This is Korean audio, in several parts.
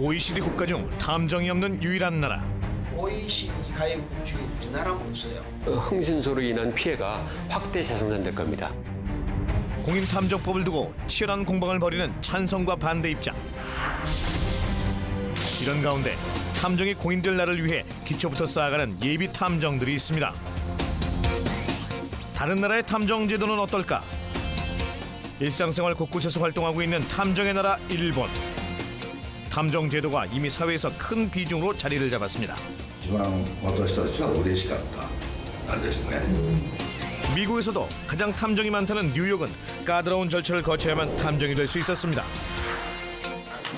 OECD 국가 중 탐정이 없는 유일한 나라. OECD 가입국 중에 우리나라가 없어요. 흥신소로 인한 피해가 확대 재생산될 겁니다. 공인 탐정법을 두고 치열한 공방을 벌이는 찬성과 반대 입장. 이런 가운데 탐정이 공인될 날을 위해 기초부터 쌓아가는 예비 탐정들이 있습니다. 다른 나라의 탐정 제도는 어떨까? 일상생활 곳곳에서 활동하고 있는 탐정의 나라 일본. 탐정 제도가 이미 사회에서 큰 비중으로 자리를 잡았습니다. 미국에서도 가장 탐정이 많다는 뉴욕은 까다로운 절차를 거쳐야만 탐정이 될 수 있었습니다.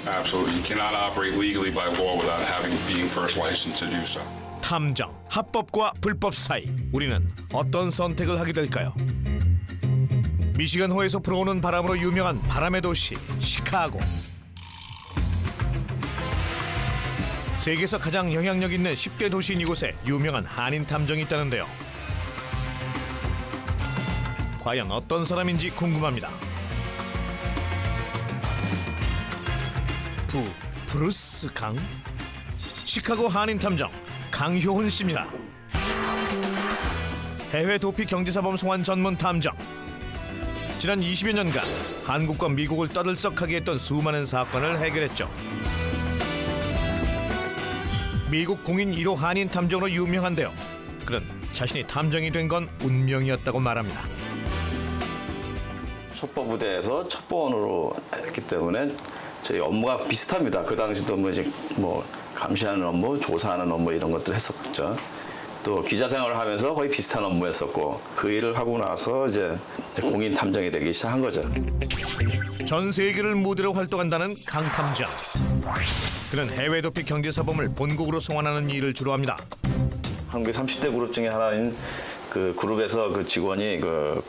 Absolutely, you cannot operate legally by law without being first licensed to do so. 탐정, 합법과 불법 사이, 우리는 어떤 선택을 하게 될까요? 미시건호에서 불어오는 바람으로 유명한 바람의 도시 시카고. 세계에서 가장 영향력 있는 10대 도시인 이곳에 유명한 한인 탐정이 있다는데요. 과연 어떤 사람인지 궁금합니다. 브루스 강? 시카고 한인 탐정 강효훈 씨입니다. 해외 도피 경제사범 송환 전문 탐정. 지난 20여 년간 한국과 미국을 떠들썩하게 했던 수많은 사건을 해결했죠. 미국 공인 1호 한인 탐정으로 유명한데요. 그는 자신이 탐정이 된 건 운명이었다고 말합니다. 첩보부대에서 첩보원으로 했기 때문에 저희 업무가 비슷합니다. 그 당시도 뭐 감시하는 업무, 조사하는 업무 이런 것들 했었죠. 또 기자 생활을 하면서 거의 비슷한 업무였었고 그 일을 하고 나서 이제 공인 탐정이 되기 시작한 거죠. 전 세계를 무대로 활동한다는 강 탐정. 그는 해외 도피 경제사범을 본국으로 송환하는 일을 주로 합니다. 한국의 30대 그룹 중에 하나인 그 그룹에서 그 직원이 그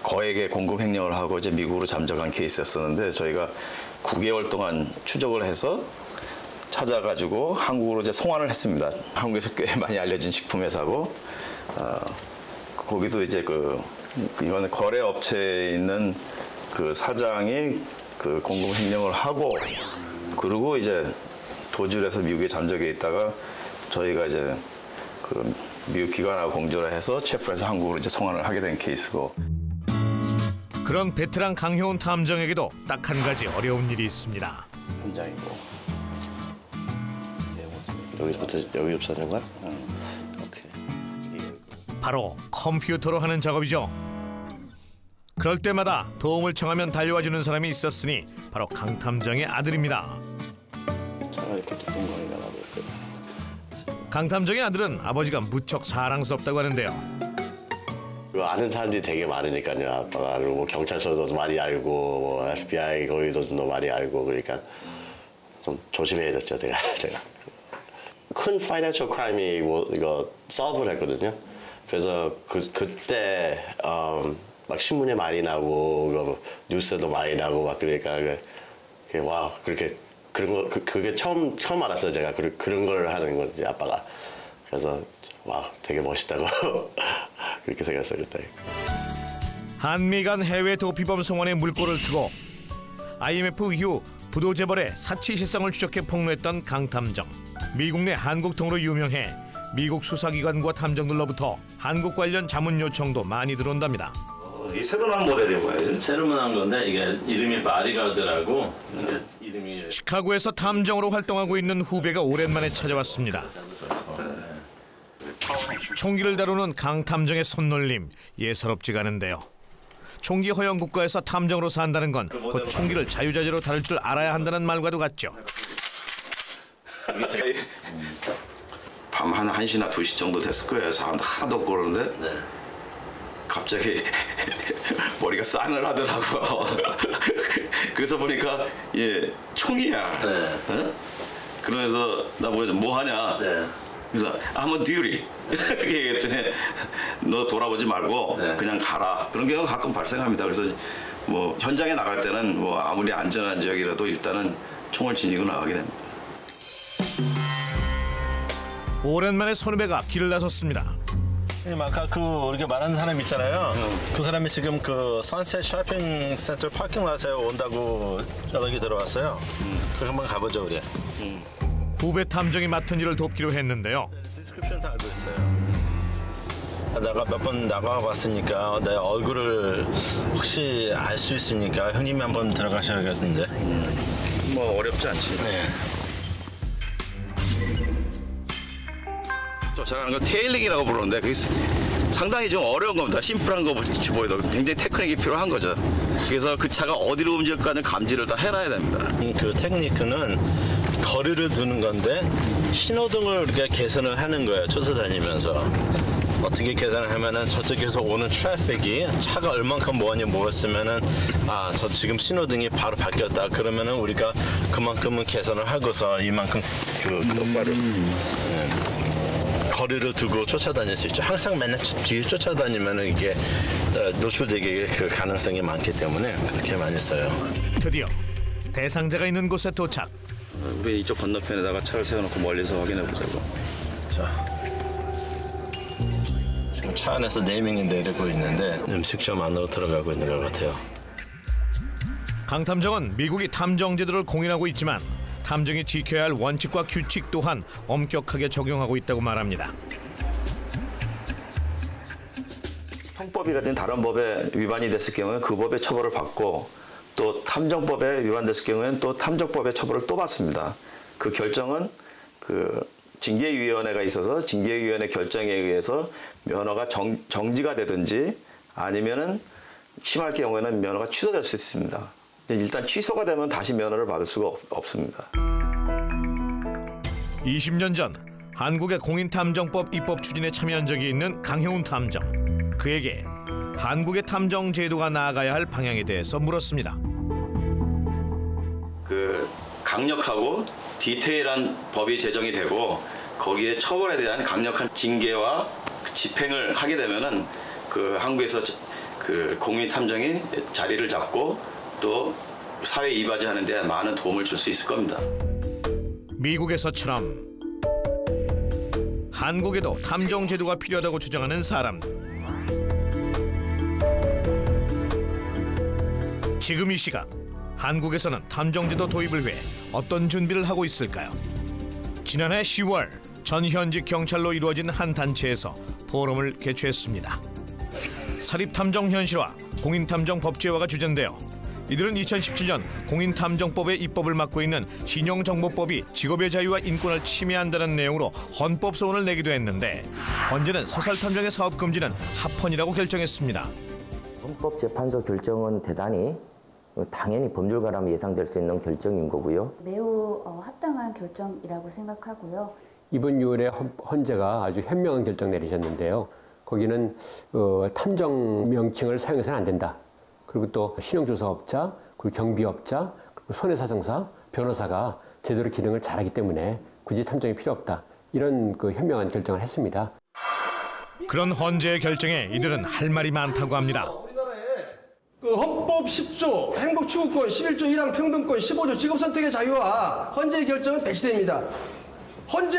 거액의 공급 횡령을 하고 이제 미국으로 잠적한 케이스였었는데 저희가 9개월 동안 추적을 해서 찾아가지고 한국으로 이제 송환을 했습니다. 한국에서 꽤 많이 알려진 식품 회사고 거기도 이제 이거는 거래 업체에 있는 그 사장이 그 공급 횡령을 하고 그리고 이제 도주를 해서 미국에 잠적해 있다가 저희가 이제 그 미국 기관하고 공조를 해서 체포해서 한국으로 이제 송환을 하게 된 케이스고. 그런 베테랑 강효훈 탐정에게도 딱 한 가지 어려운 일이 있습니다. 현장이고 여기부터 하는 거야? 오케이. 바로 컴퓨터로 하는 작업이죠. 그럴 때마다 도움을 청하면 달려와주는 사람이 있었으니 바로 강 탐정의 아들입니다. 강 탐정의 아들은 아버지가 무척 사랑스럽다고 하는데요. 아는 사람들이 되게 많으니까요. 아빠가 뭐 경찰서도 많이 알고 뭐 FBI 거기서도 많이 알고 그러니까 좀 조심해야 됐죠. 제가 큰 파이낸셜 크라임이 뭐 이거 서브를 했거든요. 그래서 그때 막 신문에 많이 나고 뉴스에도 많이 나고 막 그러니까 와 그렇게 그런 거 그게 처음 알았어요. 제가 그런 걸 하는 거지 아빠가. 그래서 와 되게 멋있다고 그렇게 생각했어요 그때. 한미 간 해외 도피범 송환의 물꼬를 트고 IMF 이후 부도 재벌의 사치 실상을 추적해 폭로했던 강 탐정. 미국 내 한국통으로 유명해 미국 수사기관과 탐정들로부터 한국 관련 자문 요청도 많이 들어온답니다. 이 새로 나온 모델이 뭐예요? 새로 나온 건데 이게 이름이 바디가드라고. 이름이 시카고에서 탐정으로 활동하고 있는 후배가 오랜만에 찾아왔습니다. 총기를 다루는 강 탐정의 손놀림 예사롭지가 않은데요. 총기 허용 국가에서 탐정으로 산다는 건 곧 총기를 자유자재로 다룰 줄 알아야 한다는 말과도 같죠. 밤 한 1시나 2시 정도 됐을 거예요. 사람도 하나도 없고 그러는데 갑자기 머리가 싸늘하더라고요. 그래서 보니까 총이야. 네. 그러면서 나보고 뭐 하냐. 네. 그래서 한번 듀리 이렇게 얘기했더니 너 돌아보지 말고 그냥 가라. 그런 경우가 가끔 발생합니다. 그래서 뭐 현장에 나갈 때는 뭐 아무리 안전한 지역이라도 일단은 총을 지니고 나가게 됩니다. 오랜만에 선후배가 길을 나섰습니다. 아까 그 우리가 말하는 사람 있잖아요. 그 사람이 지금 그 선셋 쇼핑 센터 파킹lot 에 온다고 연락이 들어왔어요. 그럼 한번 가보죠 우리. 후배 탐정이 맡은 일을 돕기로 했는데요. 디스크립션 다 알고 있어요. 내가 몇 번 나가봤으니까 내 얼굴을 혹시 알 수 있으니까 형님이 한번 들어가셔야겠는데. 뭐 어렵지 않지. 네. 제가 하는 걸 테일링이라고 부르는데 그게 상당히 좀 어려운 겁니다. 심플한 거 보여도 굉장히 테크닉이 필요한 거죠. 그래서 그 차가 어디로 움직일까는 감지를 다 해놔야 됩니다. 그 테크닉은 거리를 두는 건데 신호등을 우리가 계산을 하는 거예요. 쫓아다니면서. 어떻게 계산을 하면은 저쪽에서 오는 트래픽이 차가 얼만큼 모았으면은 아, 저 지금 신호등이 바로 바뀌었다. 그러면은 우리가 그만큼은 계산을 하고서 이만큼 똑바로 거리를 두고 쫓아다닐 수 있죠. 항상 맨날 뒤에 쫓아다니면은 이게 노출되게 그 가능성이 많기 때문에 그렇게 많이 써요. 드디어 대상자가 있는 곳에 도착. 우리 이쪽 건너편에다가 차를 세워놓고 멀리서 확인해 보자고. 자. 지금 차 안에서 네명이 내리고 있는데 음식점 안으로 들어가고 있는 것 같아요. 강 탐정은 미국이 탐정 제도를 공인하고 있지만 탐정이 지켜야 할 원칙과 규칙 또한 엄격하게 적용하고 있다고 말합니다. 형법이라든지 다른 법에 위반이 됐을 경우에 그 법의 처벌을 받고 또 탐정법에 위반됐을 경우에는 또 탐정법의 처벌을 또 받습니다. 그 결정은 그 징계위원회가 있어서 징계위원회 결정에 의해서 면허가 정지가 되든지 아니면은 심할 경우에는 면허가 취소될 수 있습니다. 일단 취소가 되면 다시 면허를 받을 수가 없습니다. 20년 전 한국의 공인탐정법 입법 추진에 참여한 적이 있는 강형훈 탐정. 그에게 한국의 탐정 제도가 나아가야 할 방향에 대해서 물었습니다. 그 강력하고 디테일한 법이 제정이 되고 거기에 처벌에 대한 강력한 징계와 집행을 하게 되면은 그 한국에서 그 공인 탐정이 자리를 잡고 또 사회 이바지하는 데 많은 도움을 줄 수 있을 겁니다. 미국에서처럼 한국에도 탐정 제도가 필요하다고 주장하는 사람들. 지금 이 시각 한국에서는 탐정 제도 도입을 위해 어떤 준비를 하고 있을까요? 지난해 10월 전 현직 경찰로 이루어진 한 단체에서 포럼을 개최했습니다. 사립탐정 현실화, 공인탐정 법제화가 주제인데요. 이들은 2017년 공인탐정법의 입법을 맡고 있는 신용정보법이 직업의 자유와 인권을 침해한다는 내용으로 헌법소원을 내기도 했는데 헌재는 서설탐정의 사업금지는 합헌이라고 결정했습니다. 헌법재판소 결정은 대단히 당연히 법률가라면 예상될 수 있는 결정인 거고요. 매우 합당한 결정이라고 생각하고요. 이번 6월에 헌재가 아주 현명한 결정 내리셨는데요. 거기는 탐정 명칭을 사용해서는 안 된다. 그리고 또 신용조사업자, 그리고 경비업자, 그리고 손해사정사, 변호사가 제대로 기능을 잘하기 때문에 굳이 탐정이 필요 없다. 이런 그 현명한 결정을 했습니다. 그런 헌재의 결정에 이들은 할 말이 많다고 합니다. 그 헌법 10조 행복추구권, 11조 1항 평등권, 15조 직업선택의 자유와 헌재의 결정은 배치됩니다. 헌재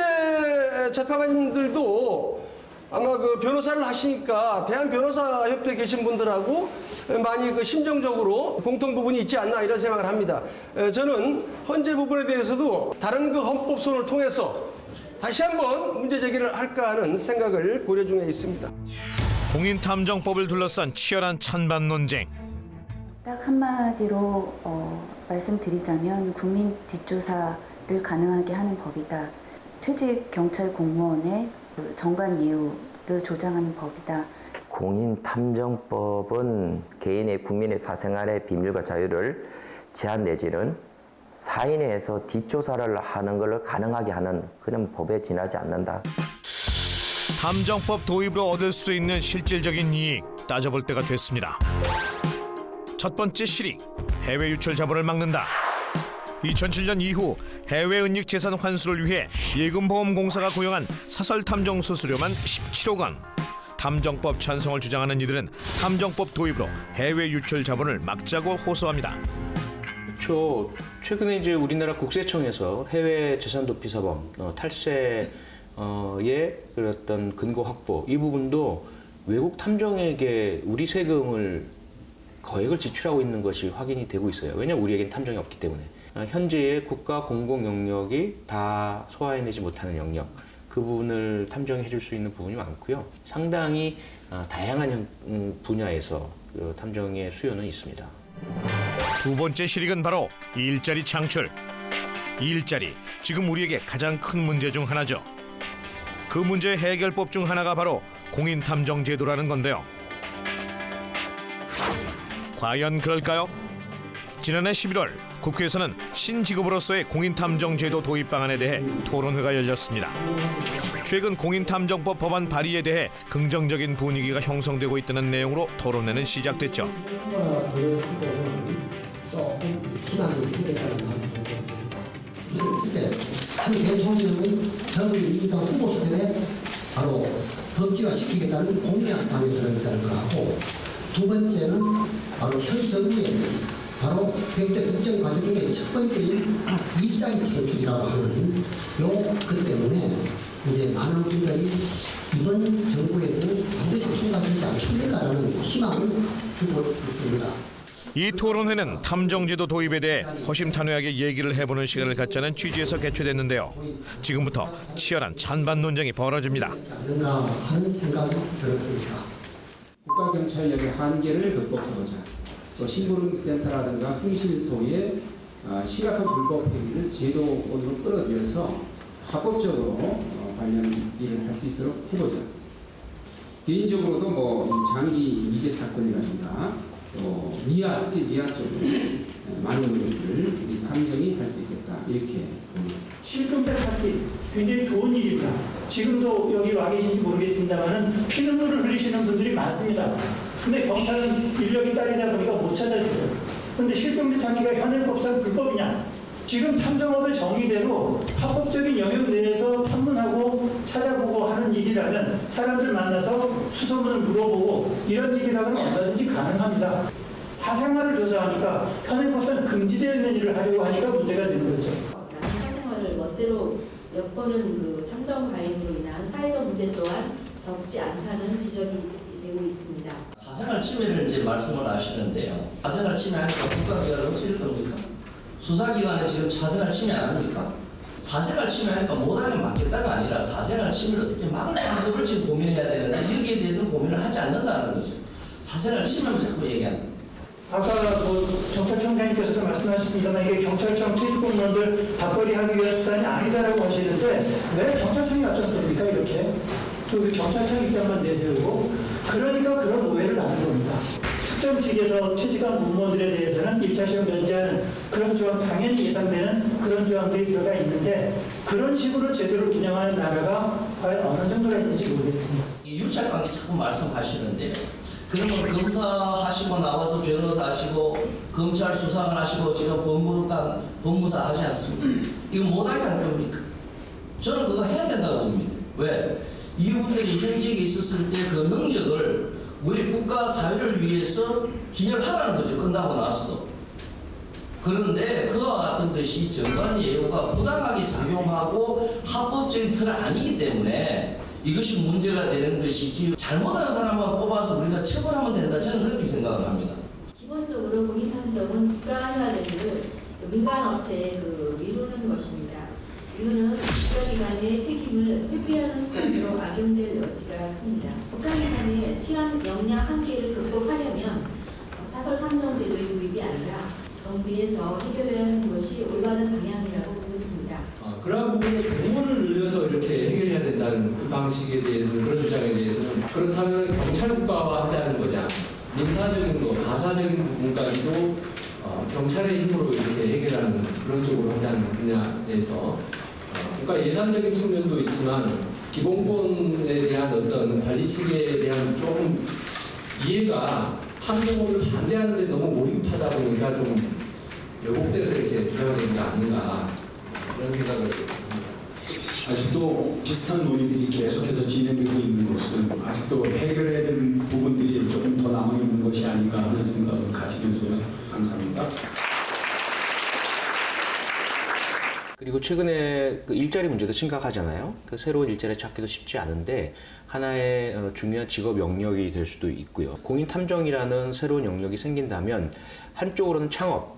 재판관님들도 아마 그 변호사를 하시니까 대한변호사협회에 계신 분들하고 많이 그 심정적으로 공통 부분이 있지 않나 이런 생각을 합니다. 저는 헌재 부분에 대해서도 다른 그 헌법소원을 통해서 다시 한번 문제 제기를 할까 하는 생각을 고려 중에 있습니다. 공인탐정법을 둘러싼 치열한 찬반 논쟁. 딱 한마디로 말씀드리자면 국민 뒷조사를 가능하게 하는 법이다. 퇴직 경찰 공무원의 정관 예우를 조장하는 법이다. 공인탐정법은 개인의 국민의 사생활의 비밀과 자유를 제한 내지는 사인회에서 뒷조사를 하는 것을 가능하게 하는 그런 법에 지나지 않는다. 탐정법 도입으로 얻을 수 있는 실질적인 이익 따져볼 때가 됐습니다. 첫 번째 실익, 해외 유출 자본을 막는다. 2007년 이후 해외 은닉 재산 환수를 위해 예금보험공사가 고용한 사설 탐정 수수료만 17억 원. 탐정법 찬성을 주장하는 이들은 탐정법 도입으로 해외 유출 자본을 막자고 호소합니다. 그렇죠. 최근에 이제 우리나라 국세청에서 해외 재산 도피 사범 탈세 어떤 근거 확보 이 부분도 외국 탐정에게 우리 세금을 거액을 지출하고 있는 것이 확인이 되고 있어요. 왜냐하면 우리에겐 탐정이 없기 때문에. 현재의 국가 공공 영역이 다 소화해내지 못하는 영역, 그 부분을 탐정해 줄 수 있는 부분이 많고요. 상당히 다양한 분야에서 탐정의 수요는 있습니다. 두 번째 실익은 바로 일자리 창출. 일자리, 지금 우리에게 가장 큰 문제 중 하나죠. 그 문제의 해결법 중 하나가 바로 공인탐정제도라는 건데요. 과연 그럴까요? 지난해 11월 국회에서는 신직업으로서의 공인탐정제도 도입 방안에 대해 토론회가 열렸습니다. 최근 공인탐정법 법안 발의에 대해 긍정적인 분위기가 형성되고 있다는 내용으로 토론회는 시작됐죠. 실제 현 대통령의 더불어민주당 후보 시절에 바로 법제화시키겠다는 공약 사항이 들어있다는 거하고, 두 번째는 바로 현 정부의 바로 100대 국정 과제 중에 첫 번째인 일자리 창출이라고 하는 그 때문에 이제 많은 분들이 이번 정부에서는 반드시 통과되지 않겠는가라는 희망을 주고 있습니다. 이 토론회는 탐정제도 도입에 대해 허심탄회하게 얘기를 해보는 시간을 갖자는 취지에서 개최됐는데요. 지금부터 치열한 찬반 논쟁이 벌어집니다. 하는 생각이 들었습니다. 국가경찰력의 한계를 극복하고자 또 심부름센터라든가 훈실소의 심각한 불법 행위를 제도원으로 끌어들여서 합법적으로 관련 일을 할 수 있도록 해보자. 개인적으로도 장기 미제 사건이라든가 또 특히 미아 쪽으로 많은 노력들을 우리 탐정이 할 수 있겠다, 이렇게 봅니다. 실종자 찾기 굉장히 좋은 일입니다. 지금도 여기 와 계신지 모르겠습니다만 피눈물을 흘리시는 분들이 많습니다. 근데 경찰은 인력이 딸리다 보니까 못 찾아주죠. 근데 실종자 찾기가 현행법상 불법이냐? 지금 탐정업의 정의대로 합법적인 영역 내에서 탐문하고 찾아보고 하는 일이라면 사람들 만나서 수소문을 물어보고 이런 일이라면 얼마든지 가능합니다. 사생활을 조사하니까 현행법상 금지되어 있는 일을 하려고 하니까 문제가 되는 거죠. 사생활을 멋대로 엿보는 탐정 가인으로 인한 사회적 문제 또한 적지 않다는 지적이 되고 있습니다. 사생활 침해를 이제 말씀을 하시는데요. 사생활 침해하니까 국가기관을 없앨 겁니까? 수사기관은 지금 사생활 침해 안 합니까? 사생활 침해하니까 못하게 막겠다가 아니라 사생활 침해를 어떻게 막을 방법을 지금 고민해야 되는데 여기에 대해서는 고민을 하지 않는다는 거죠. 사생활 침해만 자꾸 얘기한다. 아까 경찰청장님께서도 말씀하셨습니다만 이게 경찰청 퇴직공무원들 밥벌이하기 위한 수단이 아니다라고 하시는데 왜 경찰청이 갖췄습니까? 이렇게 또 경찰청 입장만 내세우고 그러니까 그런 오해를 하는 겁니다. 특정직에서 퇴직한 공무원들에 대해서는 1차 시험 면제하는 그런 조항 당연히 예상되는 그런 조항들이 들어가 있는데 그런 식으로 제도를 운영하는 나라가 과연 어느 정도가 있는지 모르겠습니다. 유착관계 자꾸 말씀하시는데요. 그러면 검사하시고 나와서 변호사 하시고 검찰 수사관 하시고 지금 법무사 하지 않습니까? 이거 못하게 할 겁니까? 저는 그거 해야 된다고 봅니다. 왜? 이분들이 현직에 있었을 때 그 능력을 우리 국가 사회를 위해서 기여하라는 거죠. 끝나고 나서도. 그런데 그와 같은 것이 정관 예우가 부당하게 작용하고 합법적인 틀은 아니기 때문에 이것이 문제가 되는 것이지 잘못한 사람만 뽑아서 우리가 처벌하면 된다. 저는 그렇게 생각을 합니다. 기본적으로 공인탐정은 국가기관을 민간업체에 미루는 것입니다. 이유는 국가기관의 책임을 회피하는 수단으로 악용될 여지가 큽니다. 국가기관의 치안 역량 한계를 극복하려면 사설 탐정제도의 도입이 아니라 정부에서 해결해야 하는 것이 올바른 방향이라고 보여집니다. 그러한 부분을 공무원을 늘려서 이렇게 해결해야 된다는 그 방식에 대해서는, 그런 주장에 대해서는, 그렇다면 경찰국가화 하자는 거냐, 민사적인 거, 가사적인 부분까지도 경찰의 힘으로 이렇게 해결하는 그런 쪽으로 하자는 분야에서 국가 예산적인 측면도 있지만 기본권에 대한 어떤 관리 체계에 대한 조금 이해가 탐정업을 반대하는 데 너무 몰입하다 보니까 좀 왜곡돼서 이렇게 주장되는 게 아닌가 그런 생각을 합니다. 아직도 비슷한 논의들이 계속해서 진행되고 있는 것은 아직도 해결해야 될 부분들이 조금 더 남아있는 것이 아닌가 하는 생각을 가지면서요. 감사합니다. 그리고 최근에 그 일자리 문제도 심각하잖아요. 그 새로운 일자리 찾기도 쉽지 않은데 하나의 중요한 직업 영역이 될 수도 있고요. 공인 탐정이라는 새로운 영역이 생긴다면 한쪽으로는 창업,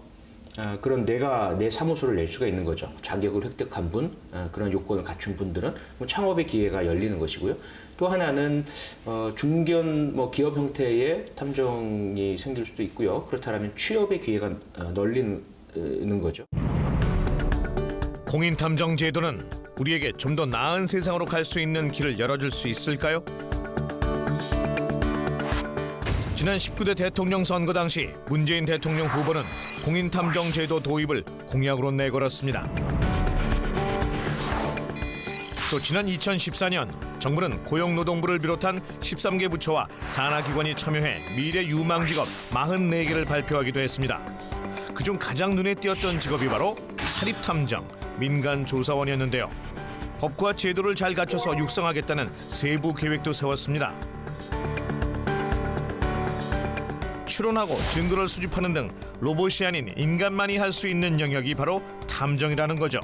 그런 내가 내 사무소를 낼 수가 있는 거죠. 자격을 획득한 분, 그런 요건을 갖춘 분들은 창업의 기회가 열리는 것이고요. 또 하나는 중견 기업 형태의 탐정이 생길 수도 있고요. 그렇다면 취업의 기회가 널리는 거죠. 공인 탐정 제도는 우리에게 좀 더 나은 세상으로 갈 수 있는 길을 열어줄 수 있을까요? 지난 19대 대통령 선거 당시 문재인 대통령 후보는 공인 탐정 제도 도입을 공약으로 내걸었습니다. 또 지난 2014년 정부는 고용노동부를 비롯한 13개 부처와 산하기관이 참여해 미래 유망 직업 44개를 발표하기도 했습니다. 그중 가장 눈에 띄었던 직업이 바로 사립탐정, 민간조사원이었는데요. 법과 제도를 잘 갖춰서 육성하겠다는 세부 계획도 세웠습니다. 추론하고 증거를 수집하는 등 로봇이 아닌 인간만이 할 수 있는 영역이 바로 탐정이라는 거죠.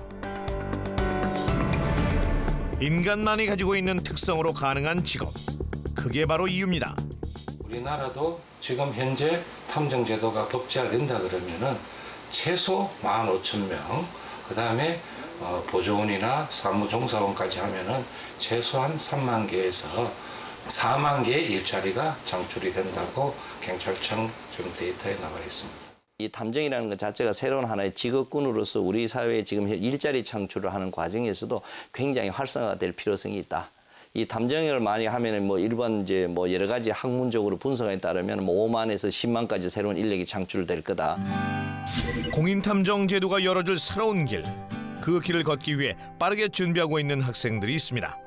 인간만이 가지고 있는 특성으로 가능한 직업, 그게 바로 이유입니다. 우리나라도 지금 현재 탐정 제도가 법제화된다 그러면은 최소 15,000명, 그다음에 보조원이나 사무종사원까지 하면은 최소한 3만 개에서 4만 개의 일자리가 창출이 된다고 경찰청 지금 데이터에 나와 있습니다. 이 탐정이라는 것 자체가 새로운 하나의 직업군으로서 우리 사회에 지금 일자리 창출을 하는 과정에서도 굉장히 활성화될 필요성이 있다. 이 탐정을 많이 하면은 일반 이제 여러 가지 학문적으로 분석에 따르면 5만에서 10만까지 새로운 인력이 창출될 거다. 공인 탐정 제도가 열어줄 새로운 길, 그 길을 걷기 위해 빠르게 준비하고 있는 학생들이 있습니다.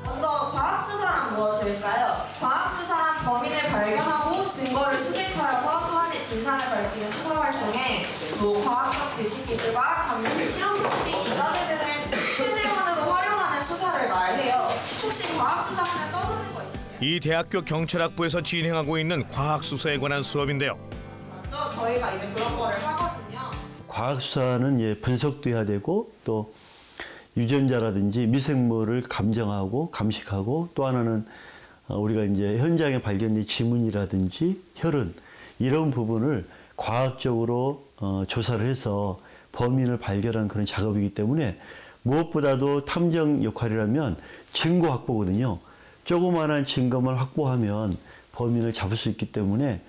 먼저 과학수사란 무엇일까요? 과학수사란 범인을 발견하고 증거를 수집하여서 사안의 진상을 밝히는 수사활동에 과학적 지식기술과 감시 실험적인 기자재 등을 최대한으로 활용하는 수사를 말해요. 혹시 과학수사 하면 떠오르는 거 있어요? 이 대학교 경찰학부에서 진행하고 있는 과학수사에 관한 수업인데요. 맞죠? 저희가 이제 그런 거를 하거든요. 과학수사는 분석도 해야 되고 또 유전자라든지 미생물을 감정하고 감식하고 또 하나는 우리가 이제 현장에 발견된 지문이라든지 혈흔 이런 부분을 과학적으로 조사를 해서 범인을 발견하는 그런 작업이기 때문에 무엇보다도 탐정 역할이라면 증거 확보거든요. 조그마한 증거만 확보하면 범인을 잡을 수 있기 때문에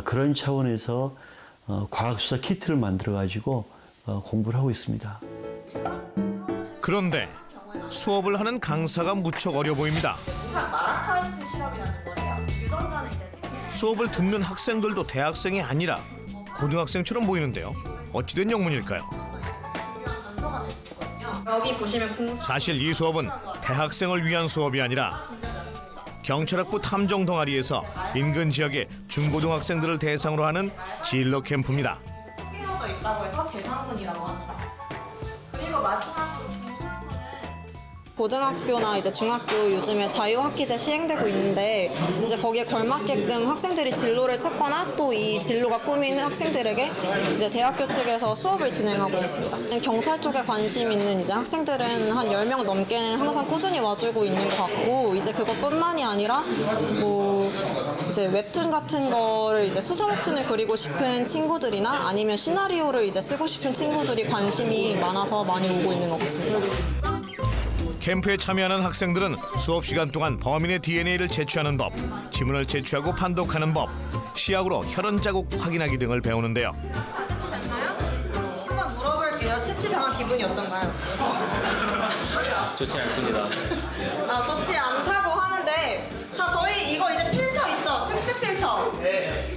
그런 차원에서 과학수사 키트를 만들어가지고 공부를 하고 있습니다. 그런데 수업을 하는 강사가 무척 어려 보입니다. 마라카이스트 실험이라는 거예요. 유전자는 이제 수업을 듣는 학생들도 대학생이 아니라 고등학생처럼 보이는데요. 어찌된 영문일까요? 여기 보시면 사실 이 수업은 대학생을 위한 수업이 아니라 경찰학부 탐정 동아리에서 인근 지역의 중고등학생들을 대상으로 하는 진로 캠프입니다. 끼워져 있다고 해서 재상문이라고 합니다. 그리고 마지막으로 고등학교나 이제 중학교 요즘에 자유학기제 시행되고 있는데 이제 거기에 걸맞게끔 학생들이 진로를 찾거나 또 이 진로가 꾸미는 학생들에게 이제 대학교 측에서 수업을 진행하고 있습니다. 경찰 쪽에 관심 있는 이제 학생들은 한 10명 넘게는 항상 꾸준히 와주고 있는 것 같고 이제 그것뿐만이 아니라 이제 웹툰 같은 거를 이제 수사 웹툰을 그리고 싶은 친구들이나 아니면 시나리오를 이제 쓰고 싶은 친구들이 관심이 많아서 많이 오고 있는 것 같습니다. 캠프에 참여하는 학생들은 수업 시간 동안 범인의 DNA를 채취하는 법, 지문을 채취하고 판독하는 법, 시약으로 혈흔 자국 확인하기 등을 배우는데요. 한번 물어볼게요. 채취당한 기분이 어떤가요? 좋지 않습니다. 좋지 않다고 하는데 자 저희 이거 이제 필터 있죠? 특수 필터.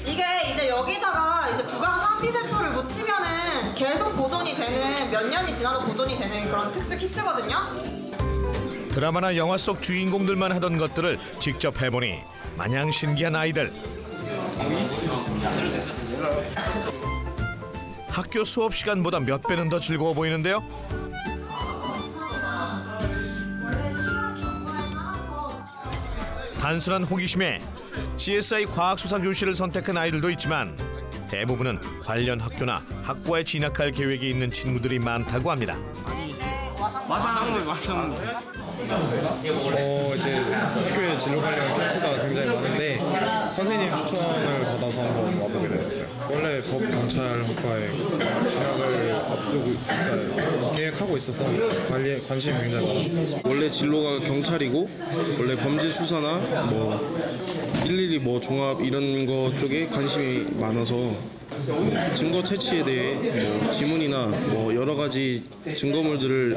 이게 이제 여기다가 이제 부강 상피 세포를 묻히면은 계속 보존이 되는 몇 년이 지나도 보존이 되는 그런 특수 키트거든요. 드라마나 영화 속 주인공들만 하던 것들을 직접 해보니 마냥 신기한 아이들. 학교 수업 시간보다 몇 배는 더 즐거워 보이는데요. 단순한 호기심에 CSI 과학수사 교실을 선택한 아이들도 있지만 대부분은 관련 학교나 학과에 진학할 계획이 있는 친구들이 많다고 합니다. 이제 학교에 진로 관련 캠프가 굉장히 많은데 선생님 추천을 받아서 한번 와보게 됐어요. 원래 법 경찰학과에 진학을 앞두고 계획하고 있어서 관심이 굉장히 많았어요. 원래 진로가 경찰이고 원래 범죄 수사나 뭐 112 뭐 종합 이런 거 쪽에 관심이 많아서 증거 채취에 대해 뭐 지문이나 뭐 여러 가지 증거물들을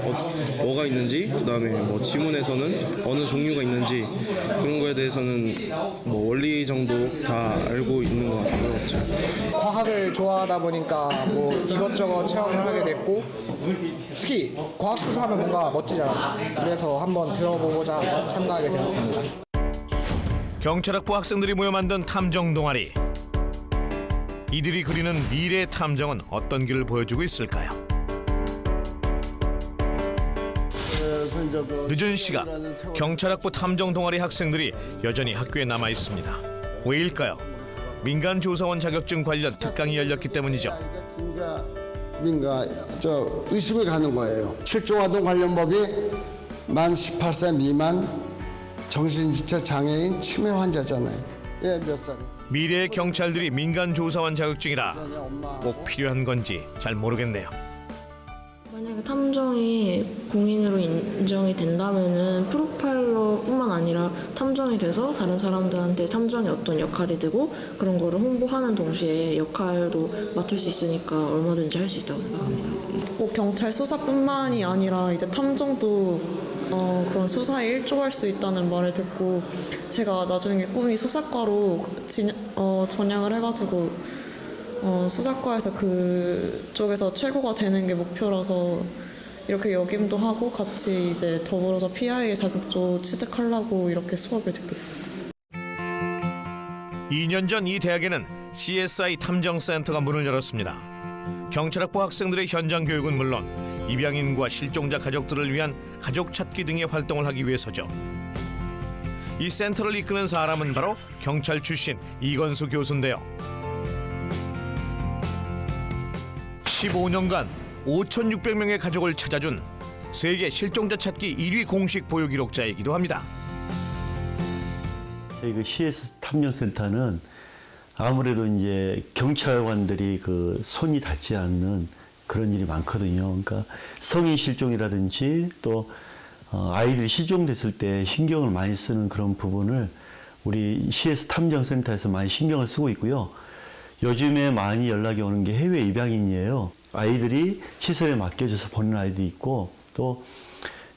뭐가 있는지, 그다음에 뭐 지문에서는 어느 종류가 있는지 그런 거에 대해서는 뭐 원리 정도 다 알고 있는 것 같아요. 과학을 좋아하다 보니까 뭐 이것저것 체험을 하게 됐고, 특히 과학 수사하면 뭔가 멋지잖아. 그래서 한번 들어보고자 참가하게 되었습니다. 경찰학부 학생들이 모여 만든 탐정 동아리. 이들이 그리는 미래 탐정은 어떤 길을 보여주고 있을까요? 늦은 시각, 경찰학부 탐정 동아리 학생들이 여전히 학교에 남아 있습니다. 왜일까요? 민간조사원 자격증 관련 특강이 열렸기 때문이죠. 의심이 가는 거예요. 실종아동 관련법이 만 18세 미만 정신지체 장애인 치매 환자잖아요. 몇 살? 미래의 경찰들이 민간조사원 자격증이라 꼭 필요한 건지 잘 모르겠네요. 만약에 탐정이 공인으로 인정이 된다면은 프로파일러뿐만 아니라 탐정이 돼서 다른 사람들한테 탐정이 어떤 역할이 되고 그런 거를 홍보하는 동시에 역할도 맡을 수 있으니까 얼마든지 할 수 있다고 생각합니다. 꼭 경찰 수사뿐만이 아니라 이제 탐정도 그런 수사에 일조할 수 있다는 말을 듣고 제가 나중에 꿈이 수사과로 전향을 해가지고 수사과에서 그쪽에서 최고가 되는 게 목표라서 이렇게 역임도 하고 같이 이제 더불어서 PIA 자격도 취득하려고 이렇게 수업을 듣게 됐습니다. 2년 전 이 대학에는 CSI 탐정센터가 문을 열었습니다. 경찰학부 학생들의 현장 교육은 물론 입양인과 실종자 가족들을 위한 가족 찾기 등의 활동을 하기 위해서죠. 이 센터를 이끄는 사람은 바로 경찰 출신 이건수 교수인데요. 15년간 5,600명의 가족을 찾아준 세계 실종자 찾기 1위 공식 보유 기록자이기도 합니다. 저희 그 CS 탐정센터는 아무래도 이제 경찰관들이 그 손이 닿지 않는 그런 일이 많거든요. 그러니까 성인 실종이라든지 또 아이들이 실종됐을 때 신경을 많이 쓰는 그런 부분을 우리 CS 탐정센터에서 많이 신경을 쓰고 있고요. 요즘에 많이 연락이 오는 게 해외 입양인이에요. 아이들이 시설에 맡겨져서 보는 아이들이 있고 또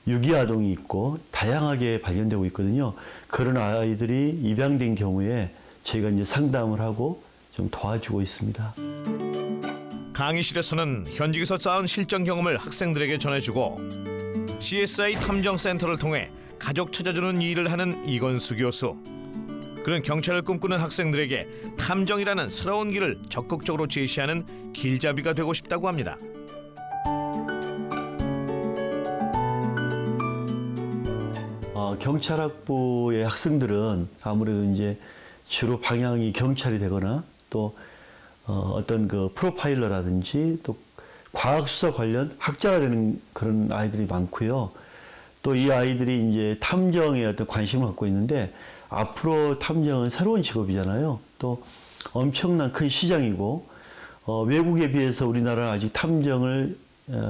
유기아동이 있고 다양하게 발견되고 있거든요. 그런 아이들이 입양된 경우에 저희가 이제 상담을 하고 좀 도와주고 있습니다. 강의실에서는 현직에서 쌓은 실전 경험을 학생들에게 전해주고 CSI 탐정센터를 통해 가족 찾아주는 일을 하는 이건수 교수. 그는 경찰을 꿈꾸는 학생들에게 탐정이라는 새로운 길을 적극적으로 제시하는 길잡이가 되고 싶다고 합니다. 경찰학부의 학생들은 아무래도 이제 주로 방향이 경찰이 되거나 또 어떤 그 프로파일러라든지 또 과학수사 관련 학자가 되는 그런 아이들이 많고요. 또 이 아이들이 이제 탐정에 어떤 관심을 갖고 있는데 앞으로 탐정은 새로운 직업이잖아요. 또 엄청난 큰 시장이고 외국에 비해서 우리나라는 아직 탐정을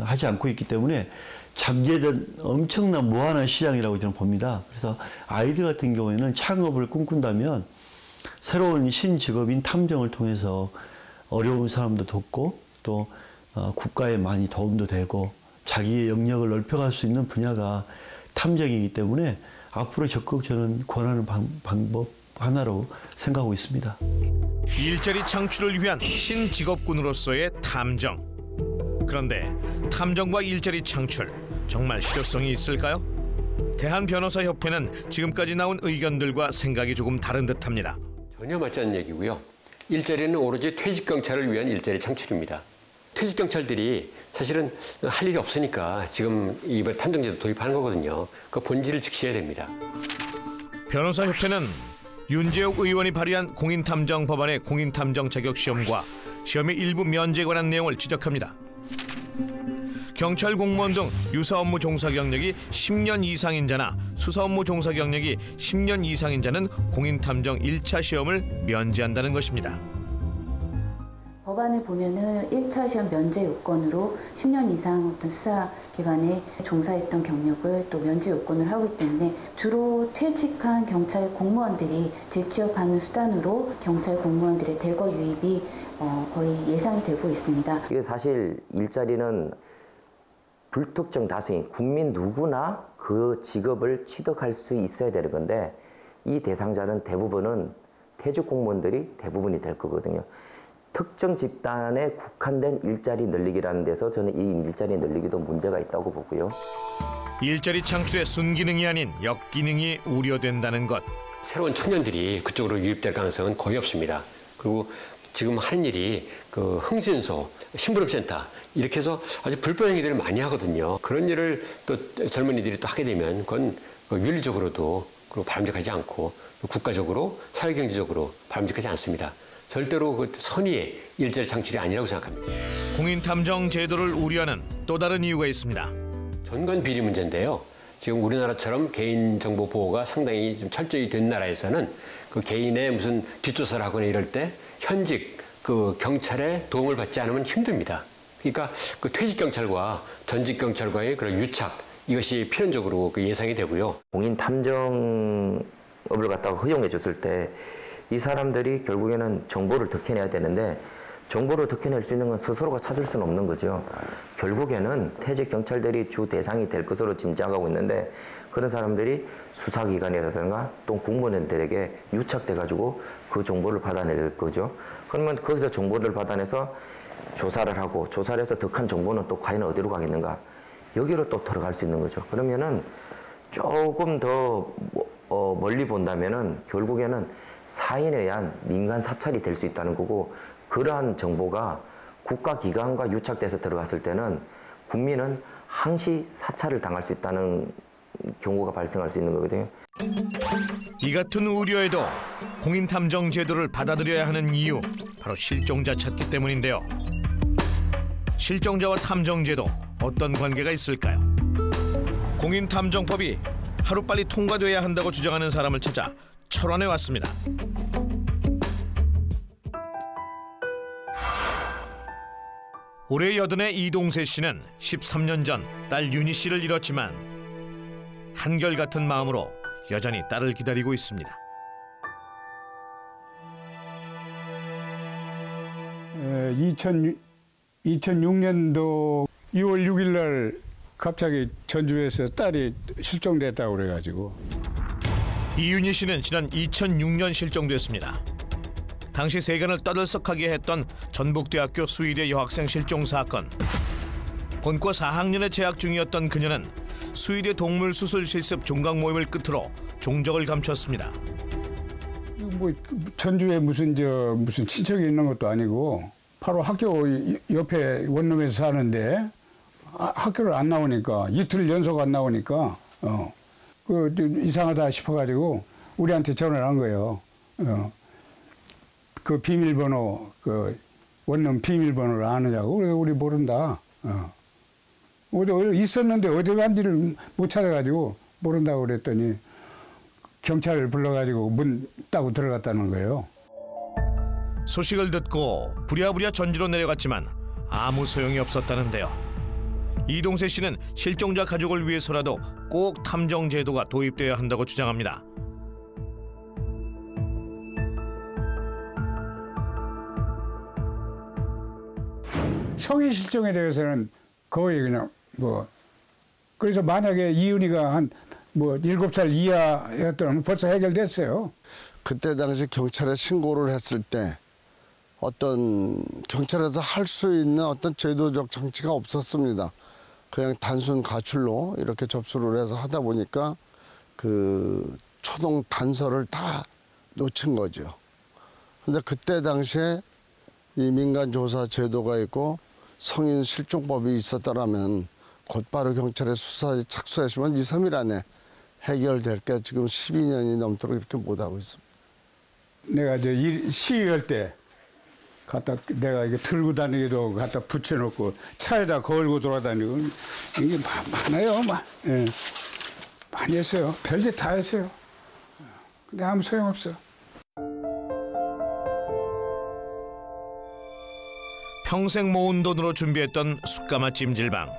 하지 않고 있기 때문에 잠재된 엄청난 무한한 시장이라고 저는 봅니다. 그래서 아이들 같은 경우에는 창업을 꿈꾼다면 새로운 신직업인 탐정을 통해서 어려운 사람도 돕고 또 국가에 많이 도움도 되고 자기의 영역을 넓혀갈 수 있는 분야가 탐정이기 때문에 앞으로 적극 저는 권하는 방법 하나로 생각하고 있습니다. 일자리 창출을 위한 신직업군으로서의 탐정. 그런데 탐정과 일자리 창출, 정말 실효성이 있을까요? 대한변호사협회는 지금까지 나온 의견들과 생각이 조금 다른 듯합니다. 전혀 맞지 않는 얘기고요. 일자리는 오로지 퇴직경찰을 위한 일자리 창출입니다. 퇴직경찰들이 사실은 할 일이 없으니까 지금 이번 탐정제도 도입하는 거거든요. 그 본질을 지키셔야 됩니다. 변호사협회는 윤재욱 의원이 발의한 공인탐정 법안의 공인탐정 자격시험과 시험의 일부 면제에 관한 내용을 지적합니다. 경찰 공무원 등 유사 업무 종사 경력이 10년 이상인 자나 수사 업무 종사 경력이 10년 이상인 자는 공인탐정 1차 시험을 면제한다는 것입니다. 법안을 보면은 1차 시험 면제 요건으로 10년 이상 어떤 수사기관에 종사했던 경력을 또 면제 요건을 하고 있기 때문에 주로 퇴직한 경찰 공무원들이 재취업하는 수단으로 경찰 공무원들의 대거 유입이 거의 예상이 되고 있습니다. 이게 사실 일자리는 불특정 다수인 국민 누구나 그 직업을 취득할 수 있어야 되는 건데 이 대상자는 대부분은 퇴직 공무원들이 대부분이 될 거거든요. 특정 집단에 국한된 일자리 늘리기라는 데서 저는 이 일자리 늘리기도 문제가 있다고 보고요. 일자리 창출의 순기능이 아닌 역기능이 우려된다는 것. 새로운 청년들이 그쪽으로 유입될 가능성은 거의 없습니다. 그리고 지금 하는 일이 그 흥신소, 심부름센터 이렇게 해서 아주 불법 행위들을 많이 하거든요. 그런 일을 또 젊은이들이 또 하게 되면 그건 윤리적으로도 그리고 바람직하지 않고 국가적으로 사회경제적으로 바람직하지 않습니다. 절대로 그 선의의 일자리 창출이 아니라고 생각합니다. 공인탐정 제도를 우려하는 또 다른 이유가 있습니다. 전관 비리 문제인데요. 지금 우리나라처럼 개인정보 보호가 상당히 좀 철저히 된 나라에서는 그 개인의 무슨 뒷조사를 하거나 이럴 때 현직 그 경찰의 도움을 받지 않으면 힘듭니다. 그러니까 그 퇴직 경찰과 전직 경찰과의 그런 유착 이것이 필연적으로 그 예상이 되고요. 공인탐정업을 갖다가 허용해 줬을 때 이 사람들이 결국에는 정보를 득해내야 되는데 정보를 득해낼 수 있는 건 스스로가 찾을 수는 없는 거죠. 결국에는 퇴직 경찰들이 주 대상이 될 것으로 짐작하고 있는데 그런 사람들이 수사기관이라든가 또 공무원들에게 유착돼가지고 그 정보를 받아낼 거죠. 그러면 거기서 정보를 받아내서 조사를 하고 조사를 해서 득한 정보는 또 과연 어디로 가겠는가? 여기로 또 들어갈 수 있는 거죠. 그러면은 조금 더 멀리 본다면은 결국에는 사인에 의한 민간 사찰이 될 수 있다는 거고 그러한 정보가 국가기관과 유착돼서 들어갔을 때는 국민은 항시 사찰을 당할 수 있다는 경우가 발생할 수 있는 거거든요. 이 같은 우려에도 공인탐정 제도를 받아들여야 하는 이유 바로 실종자 찾기 때문인데요. 실종자와 탐정제도 어떤 관계가 있을까요? 공인탐정법이 하루빨리 통과돼야 한다고 주장하는 사람을 찾아 철원에 왔습니다. 올해 80의 이동세 씨는 13년 전 딸 윤희 씨를 잃었지만 한결같은 마음으로 여전히 딸을 기다리고 있습니다. 2006년도 2월 6일 날 갑자기 전주에서 딸이 실종됐다고 그래가지고. 이윤희 씨는 지난 2006년 실종됐습니다. 당시 세간을 떠들썩하게 했던 전북대학교 수의대 여학생 실종 사건. 본과 4학년에 재학 중이었던 그녀는 수의대 동물수술 실습 종강 모임을 끝으로 종적을 감췄습니다. 뭐 전주에 무슨 친척이 있는 것도 아니고 바로 학교 옆에 원룸에서 사는데 학교를 안 나오니까 이틀 연속 안 나오니까 이상하다 싶어가지고 우리한테 전화를 한 거예요. 그 비밀번호 원룸 비밀번호를 아느냐고. 그래서 우리 모른다. 어디 있었는데 어디 간지를 못 찾아가지고 모른다고 그랬더니 경찰을 불러가지고 문 따고 들어갔다는 거예요. 소식을 듣고 부랴부랴 전주로 내려갔지만 아무 소용이 없었다는데요. 이동세 씨는 실종자 가족을 위해서라도 꼭 탐정 제도가 도입되어야 한다고 주장합니다. 성인 실종에 대해서는 거의 그냥 그래서 만약에 이윤희가 한 7살 이하였더라면 벌써 해결됐어요. 그때 당시 경찰에 신고를 했을 때 어떤 경찰에서 할 수 있는 어떤 제도적 장치가 없었습니다. 그냥 단순 가출로 이렇게 접수를 해서 하다 보니까 그 초동 단서를 다 놓친 거죠. 근데 그때 당시에 이 민간 조사 제도가 있고 성인 실종법이 있었더라면 곧바로 경찰에 수사에 착수했으면 2, 3일 안에 해결될 게 지금 12년이 넘도록 이렇게 못하고 있습니다. 내가 시위할 때 갖다 내가 이게 들고 다니기도 갖다 붙여놓고 차에다 걸고 돌아다니고 이게 많아요. 예. 많이 했어요. 별짓 다 했어요. 근데 아무 소용없어. 평생 모은 돈으로 준비했던 숯가마 찜질방.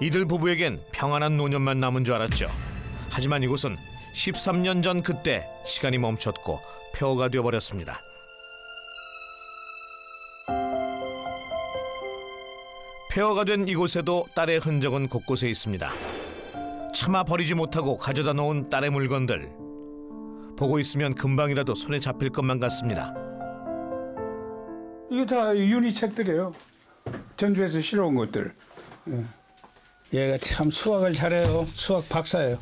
이들 부부에겐 평안한 노년만 남은 줄 알았죠. 하지만 이곳은 13년 전 그때 시간이 멈췄고 폐허가 되어버렸습니다. 폐허가 된 이곳에도 딸의 흔적은 곳곳에 있습니다. 차마 버리지 못하고 가져다 놓은 딸의 물건들. 보고 있으면 금방이라도 손에 잡힐 것만 같습니다. 이거 다 유리책들이에요. 전주에서 실어온 것들. 예. 얘가 참 수학을 잘해요. 수학 박사예요.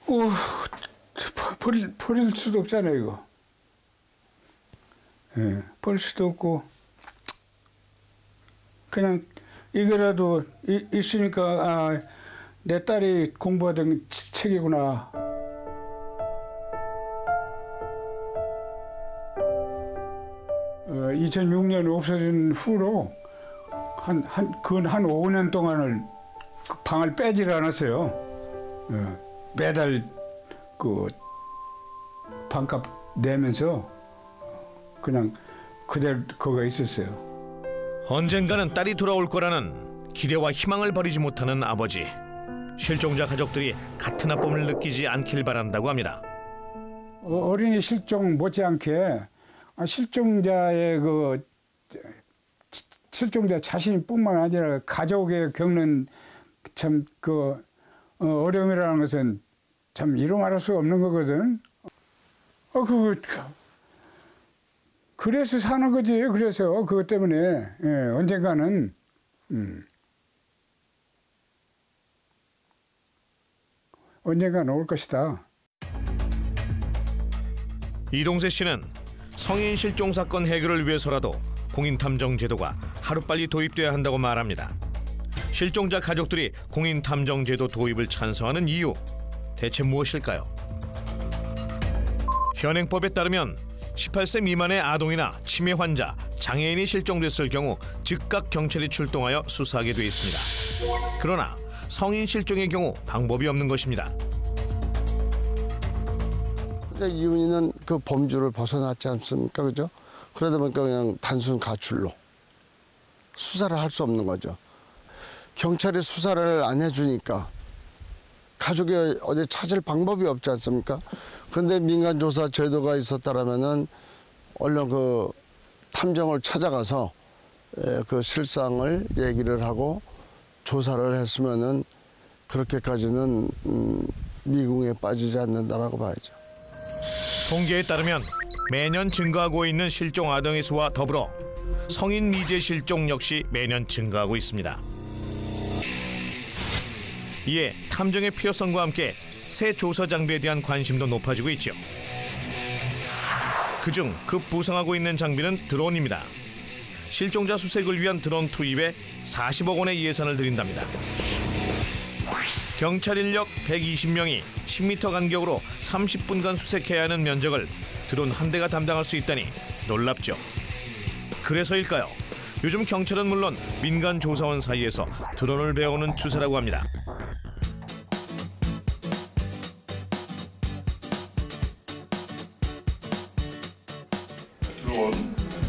오, 버릴 수도 없잖아요, 이거. 예, 버릴 수도 없고. 그냥 이거라도 있으니까 아, 내 딸이 공부하던 책이구나. 어, 2006년 없어진 후로 한 5년 동안을 그 방을 빼질 않았어요. 어, 매달 그 방값 내면서 그냥 그대로 거기에 있었어요. 언젠가는 딸이 돌아올 거라는 기대와 희망을 버리지 못하는 아버지. 실종자 가족들이 같은 아픔을 느끼지 않길 바란다고 합니다. 어린이 실종 못지않게 실종자의 그 실종자 자신뿐만 아니라 가족에 겪는 참 그 어려움이라는 것은 참 이루 말할 수 없는 거거든. 그래서 사는 거지. 그래서 그것 때문에 예, 언젠가는 언젠가는 올 것이다. 이동세 씨는 성인 실종 사건 해결을 위해서라도 공인탐정 제도가 하루빨리 도입돼야 한다고 말합니다. 실종자 가족들이 공인탐정 제도 도입을 찬성하는 이유, 대체 무엇일까요? 현행법에 따르면 18세 미만의 아동이나 치매 환자, 장애인이 실종됐을 경우 즉각 경찰이 출동하여 수사하게 돼 있습니다. 그러나 성인 실종의 경우 방법이 없는 것입니다. 이윤이는 그 범주를 벗어났지 않습니까? 그죠? 그러다 보니까 그냥 단순 가출로 수사를 할 수 없는 거죠. 경찰이 수사를 안 해주니까 가족이 어디 찾을 방법이 없지 않습니까? 그런데 민간조사 제도가 있었다라면은 얼른 그 탐정을 찾아가서 그 실상을 얘기를 하고 조사를 했으면은 그렇게까지는 미궁에 빠지지 않는다라고 봐야죠. 통계에 따르면 매년 증가하고 있는 실종 아동의 수와 더불어 성인 미제 실종 역시 매년 증가하고 있습니다. 이에 탐정의 필요성과 함께 새 조사 장비에 대한 관심도 높아지고 있죠. 그중 급부상하고 있는 장비는 드론입니다. 실종자 수색을 위한 드론 투입에 40억 원의 예산을 들인답니다. 경찰 인력 120명이 10m 간격으로 30분간 수색해야 하는 면적을 드론 한 대가 담당할 수 있다니 놀랍죠. 그래서일까요? 요즘 경찰은 물론 민간 조사원 사이에서 드론을 배우는 추세라고 합니다.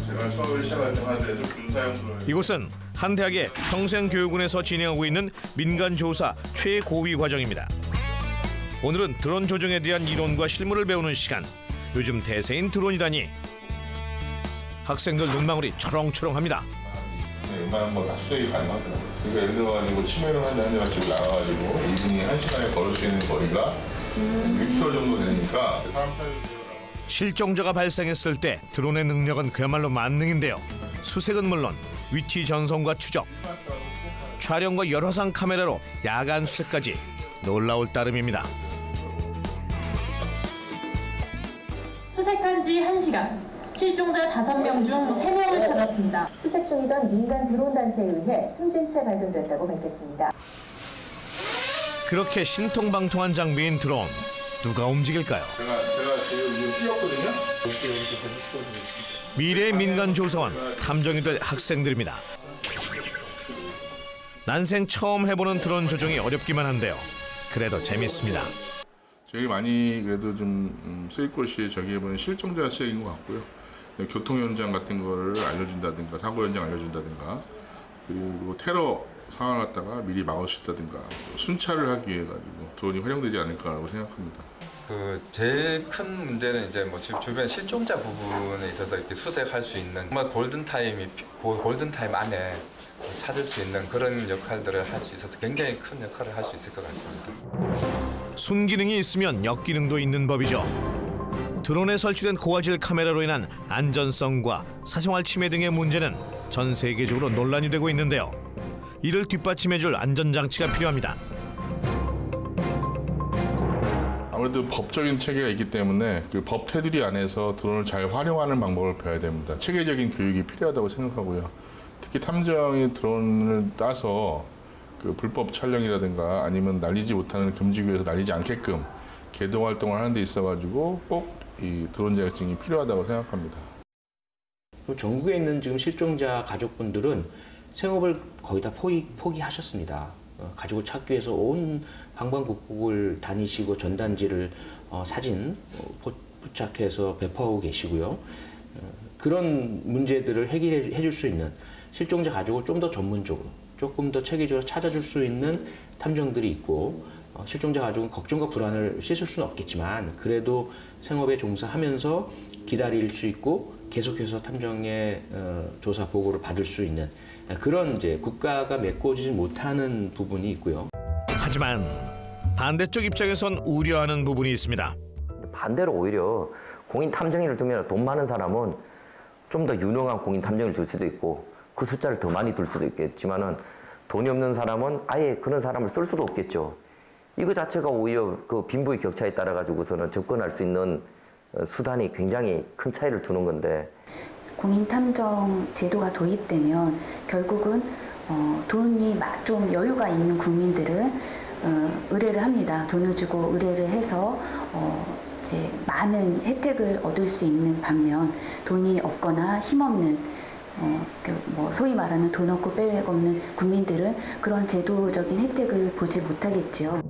제가 처음에 시작할 때 하드에서 군사용 드론. 이곳은 한 대학의 평생교육원에서 진행하고 있는 민간조사 최고위 과정입니다. 오늘은 드론 조종에 대한 이론과 실무를 배우는 시간. 요즘 대세인 드론이라니. 학생들 눈망울이 초롱초롱합니다. 웬만한 거 다 수색이 가능하더라고요. 그러니까 예를 들어가지고 치매를 환자 한 대가 지금 나와가지고 이분이 1시간에 걸을 수 있는 거리가 1km 정도 되니까 사람 차이. 실종자가 발생했을 때 드론의 능력은 그야말로 만능인데요. 수색은 물론 위치 전송과 추적, 촬영과 열화상 카메라로 야간 수색까지 놀라울 따름입니다. 수색한 지 1시간. 실종자 5명 중 3명을 찾았습니다. 수색 중이던 민간 드론 단체에 의해 숨진 채 발견됐다고 밝혔습니다. 그렇게 신통방통한 장비인 드론. 누가 움직일까요? 제가 지금 뛰었거든요. 미래의 민간조사원 탐정이 될 학생들입니다. 난생 처음 해보는 드론 조종이 어렵기만 한데요. 그래도 재밌습니다. 제일 많이 그래도 좀 쓰일 것이 저기 보면 실종자 수색인 것 같고요. 교통 현장 같은 거를 알려준다든가 사고 현장 알려준다든가 그리고 테러 상황을 갖다가 미리 막을 수 있다든가 순찰을 하기 위해 가지고 드론이 활용되지 않을까라고 생각합니다. 그 제일 큰 문제는 이제 뭐 주변 실종자 부분에 있어서 이렇게 수색할 수 있는 정말 골든 타임 안에 찾을 수 있는 그런 역할들을 할 수 있어서 굉장히 큰 역할을 할 수 있을 것 같습니다. 순기능이 있으면 역기능도 있는 법이죠. 드론에 설치된 고화질 카메라로 인한 안전성과 사생활 침해 등의 문제는 전 세계적으로 논란이 되고 있는데요. 이를 뒷받침해줄 안전장치가 필요합니다. 아무래도 법적인 체계가 있기 때문에 그 법 테두리 안에서 드론을 잘 활용하는 방법을 배워야 됩니다. 체계적인 교육이 필요하다고 생각하고요. 특히 탐정이 드론을 따서 그 불법 촬영이라든가 아니면 날리지 못하는 금지구에서 날리지 않게끔 개동 활동을 하는 데 있어가지고 꼭 이 드론 자격증이 필요하다고 생각합니다. 전국에 있는 지금 실종자 가족분들은 생업을 거의 다 포기하셨습니다. 가족을 찾기 위해서 온 방방곡곡을 다니시고 전단지를 사진 포착해서 배포하고 계시고요. 그런 문제들을 해결해 줄 수 있는 실종자 가족을 좀 더 전문적으로 조금 더 체계적으로 찾아줄 수 있는 탐정들이 있고 실종자 가족은 걱정과 불안을 씻을 수는 없겠지만 그래도 생업에 종사하면서 기다릴 수 있고 계속해서 탐정의 조사 보고를 받을 수 있는 그런 이제 국가가 메꿔주지 못하는 부분이 있고요. 하지만 반대쪽 입장에선 우려하는 부분이 있습니다. 반대로 오히려 공인 탐정인을 두면 돈 많은 사람은 좀 더 유능한 공인 탐정을 둘 수도 있고 그 숫자를 더 많이 둘 수도 있겠지만은 돈이 없는 사람은 아예 그런 사람을 쓸 수도 없겠죠. 이거 자체가 오히려 그 빈부의 격차에 따라 가지고서는 접근할 수 있는 수단이 굉장히 큰 차이를 두는 건데 공인탐정 제도가 도입되면 결국은 돈이 좀 여유가 있는 국민들은 의뢰를 합니다. 돈을 주고 의뢰를 해서 이제 많은 혜택을 얻을 수 있는 반면 돈이 없거나 힘없는 뭐 소위 말하는 돈 없고 빼획 없는 국민들은 그런 제도적인 혜택을 보지 못하겠지요.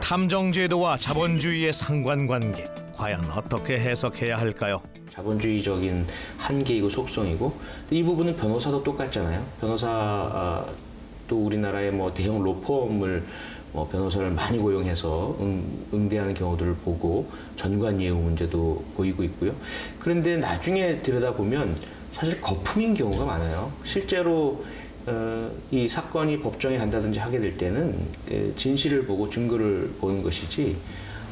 탐정제도와 자본주의의 상관관계 과연 어떻게 해석해야 할까요? 자본주의적인 한계이고 속성이고 이 부분은 변호사도 똑같잖아요. 변호사도 우리나라의 뭐 대형 로펌을 변호사를 많이 고용해서 응대하는 경우들을 보고 전관예우 문제도 보이고 있고요. 그런데 나중에 들여다보면 사실 거품인 경우가 많아요. 실제로 이 사건이 법정에 간다든지 하게 될 때는 진실을 보고 증거를 보는 것이지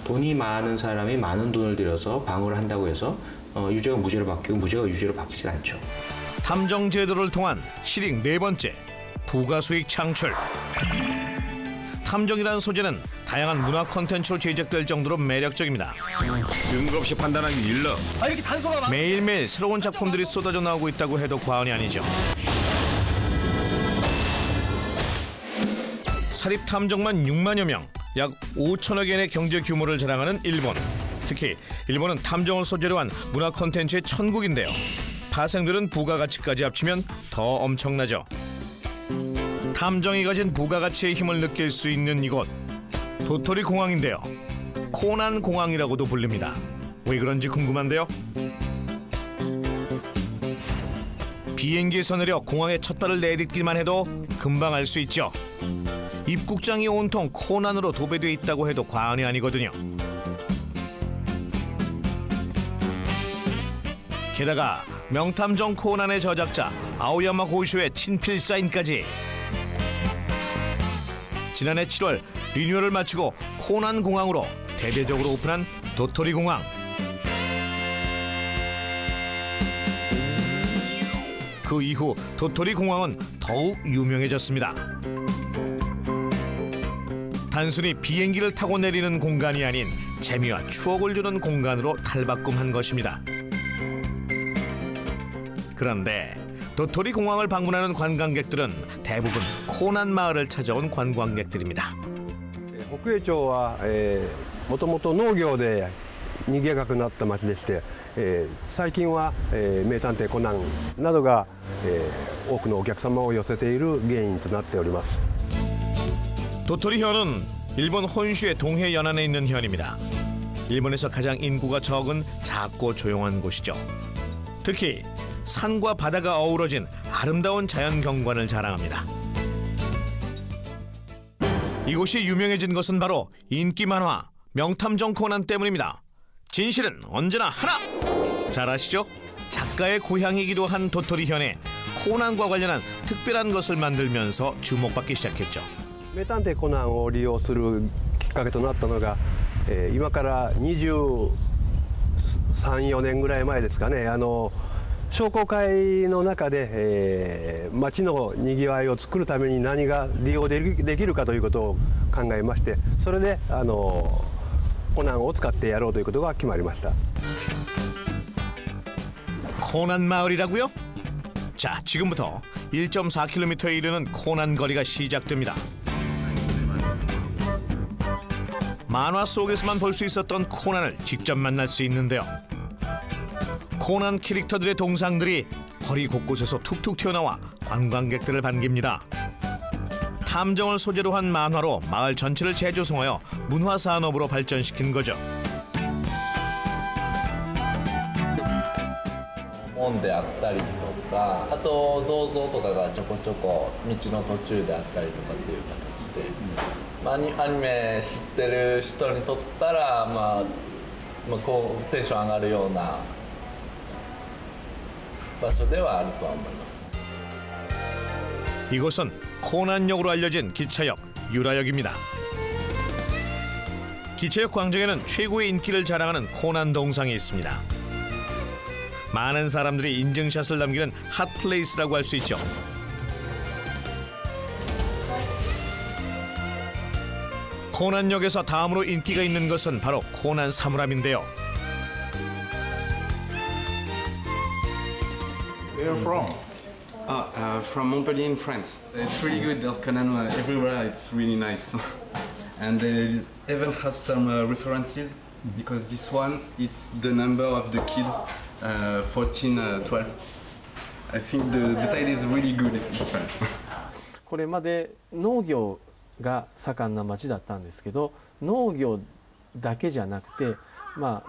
돈이 많은 사람이 많은 돈을 들여서 방어를 한다고 해서 유죄가 무죄로 바뀌고 무죄가 유죄로 바뀌진 않죠. 탐정 제도를 통한 실익 네 번째, 부가수익 창출. 탐정이라는 소재는 다양한 문화 콘텐츠로 제작될 정도로 매력적입니다. 증거 없이 판단하기 일러. 이렇게 단서가 매일매일 새로운 작품들이 쏟아져 나오고 있다고 해도 과언이 아니죠. 사립 탐정만 6만여 명, 약 5천억 엔의 경제 규모를 자랑하는 일본. 특히 일본은 탐정을 소재로 한 문화 콘텐츠의 천국인데요. 파생되는 부가가치까지 합치면 더 엄청나죠. 탐정이 가진 부가가치의 힘을 느낄 수 있는 이곳, 도토리 공항인데요. 코난 공항이라고도 불립니다. 왜 그런지 궁금한데요. 비행기에서 내려 공항에 첫 발을 내딛기만 해도 금방 알 수 있죠. 입국장이 온통 코난으로 도배돼 있다고 해도 과언이 아니거든요. 게다가 명탐정 코난의 저작자 아오야마 고쇼의 친필 사인까지. 지난해 7월 리뉴얼을 마치고 코난 공항으로 대대적으로 오픈한 도토리 공항. 그 이후 도토리 공항은 더욱 유명해졌습니다. 단순히 비행기를 타고 내리는 공간이 아닌 재미와 추억을 주는 공간으로 탈바꿈한 것입니다. 그런데 도토리 공항을 방문하는 관광객들은 대부분 코난 마을을 찾아온 관광객들입니다. 北栄町は、もともと農業で賑やかくなった町でして、最近は、名探偵コナンなどが、多くのお客様を寄せている原因となっております。 도토리현은 일본 혼슈의 동해 연안에 있는 현입니다. 일본에서 가장 인구가 적은 작고 조용한 곳이죠. 특히 산과 바다가 어우러진 아름다운 자연 경관을 자랑합니다. 이곳이 유명해진 것은 바로 인기 만화 명탐정 코난 때문입니다. 진실은 언제나 하나! 잘 아시죠? 작가의 고향이기도 한 도토리현에 코난과 관련한 특별한 것을 만들면서 주목받기 시작했죠. 名探偵コナンを利用するきっかけとなったのが、今から23、4年ぐらい前ですかね、商工会の中で、町のにぎわいを作るために何が利用できるかということを考えまして、それでコナンを使ってやろうということが決まりました。 코난 마을이라고요? 자, 지금부터 1.4km에 이르는 코난 거리가 시작됩니다. 만화 속에서만 볼 수 있었던 코난을 직접 만날 수 있는데요. 코난 캐릭터들의 동상들이 거리 곳곳에서 툭툭 튀어나와 관광객들을 반깁니다. 탐정을 소재로 한 만화로 마을 전체를 재조성하여 문화산업으로 발전시킨 거죠. 門であったりとか、あと銅像とかがちょこちょこ道の途中であったりとかっていう形で、アニメ知ってる人にとったら、こうテンション上がるような場所ではあるとは思います。 이곳은 코난역으로 알려진 기차역 유라역입니다. 기차역 광장에는 최고의 인기를 자랑하는 코난 동상이 있습니다. 많은 사람들이 인증샷을 남기는 핫플레이스라고 할 수 있죠. 코난역에서 다음으로 인기가 있는 것은 바로 코난 사물함인데요. Where are you from? From Montpellier in France. It's really good. There's Conan everywhere. It's really nice. And they even have some references because this one, it's the number of the kid, 14, 12. I think the detail is really good. It's fun. これまで農業が盛んな町だったんですけど、農業だけじゃなくて、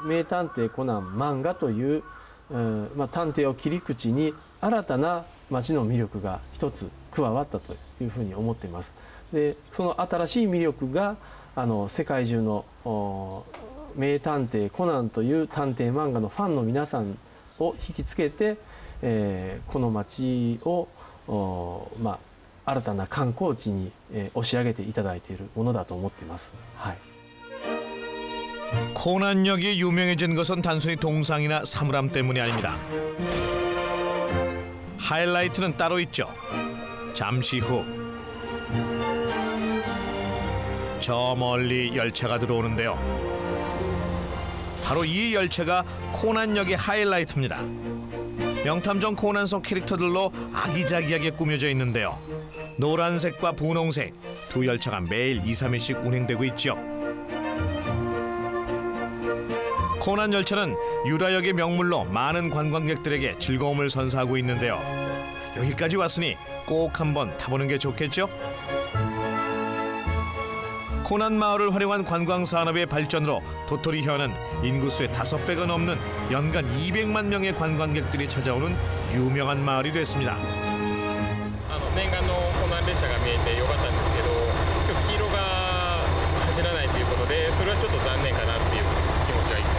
名探偵コナン漫画という、探偵を切り口に新たな町の魅力が一つ加わったというふうに思っています。で、その新しい魅力が世界中の名探偵コナンという探偵漫画のファンの皆さんを引きつけて、この町を新たな観光地に押し上げていただいているものだと思っています。はい。 코난역이 유명해진 것은 단순히 동상이나 사물함 때문이 아닙니다. 하이라이트는 따로 있죠. 잠시 후 저 멀리 열차가 들어오는데요. 바로 이 열차가 코난역의 하이라이트입니다. 명탐정 코난 속 캐릭터들로 아기자기하게 꾸며져 있는데요. 노란색과 분홍색 두 열차가 매일 2, 3일씩 운행되고 있죠. 코난 열차는 유라역의 명물로 많은 관광객들에게 즐거움을 선사하고 있는데요. 여기까지 왔으니 꼭 한번 타보는 게 좋겠죠? 코난 마을을 활용한 관광 산업의 발전으로 도토리현은 인구수의 5배가 넘는 연간 200만 명의 관광객들이 찾아오는 유명한 마을이 됐습니다. 念願のコナン列車が見えてよかったんですけど、今日黄色が走らないということで、それはちょっと残念かなっていう気持ちが一個。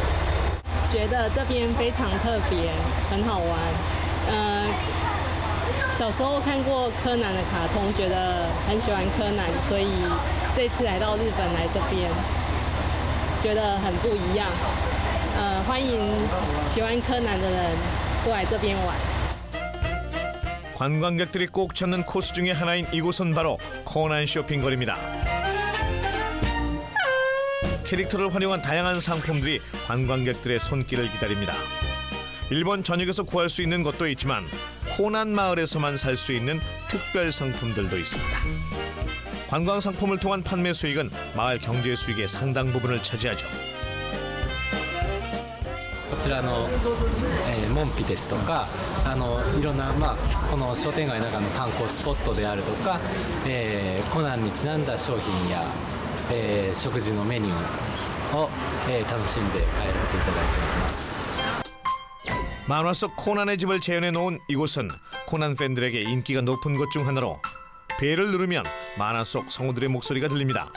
觉得这边非常特别，很好玩。小时候看过柯南的卡通，觉得很喜欢柯南，所以这次来到日本来这边，觉得很不一样。欢迎喜欢柯南的人过来这边玩。 관광객들이 꼭 찾는 코스 중에 하나인 이곳은 바로 코난 쇼핑거리입니다. 캐릭터를 활용한 다양한 상품들이 관광객들의 손길을 기다립니다. 일본 전역에서 구할 수 있는 것도 있지만 코난 마을에서만 살 수 있는 특별 상품들도 있습니다. 관광 상품을 통한 판매 수익은 마을 경제 수익의 상당 부분을 차지하죠. こちらの門扉ですとかいろんな、この商店街の中の観光スポットであるとか、コナンにちなんだ商品や、食事のメニューを、楽しんで帰っていただいております。 만화 속 코난의 집을 재현해 놓은 이곳은 코난 팬들에게 인기가 높은 곳 중 하나로 벨을 누르면 만화 속 성우들의 목소리가 들립니다.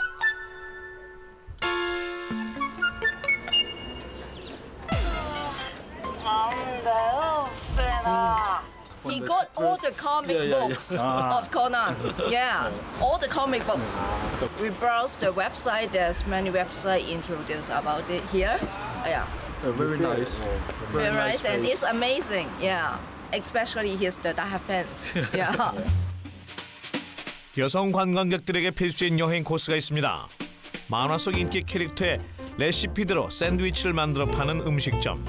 He got all the comic books of Conan. Yeah, all the comic books. We browsed the website. There's many websites introduced about it here. Yeah. Very nice. Very nice, and it's amazing. Yeah, especially his the Die fans. Yeah. 여성 관광객들에게 필수인 여행 코스가 있습니다. 만화 속 인기 캐릭터의 레시피대로 샌드위치를 만들어 파는 음식점.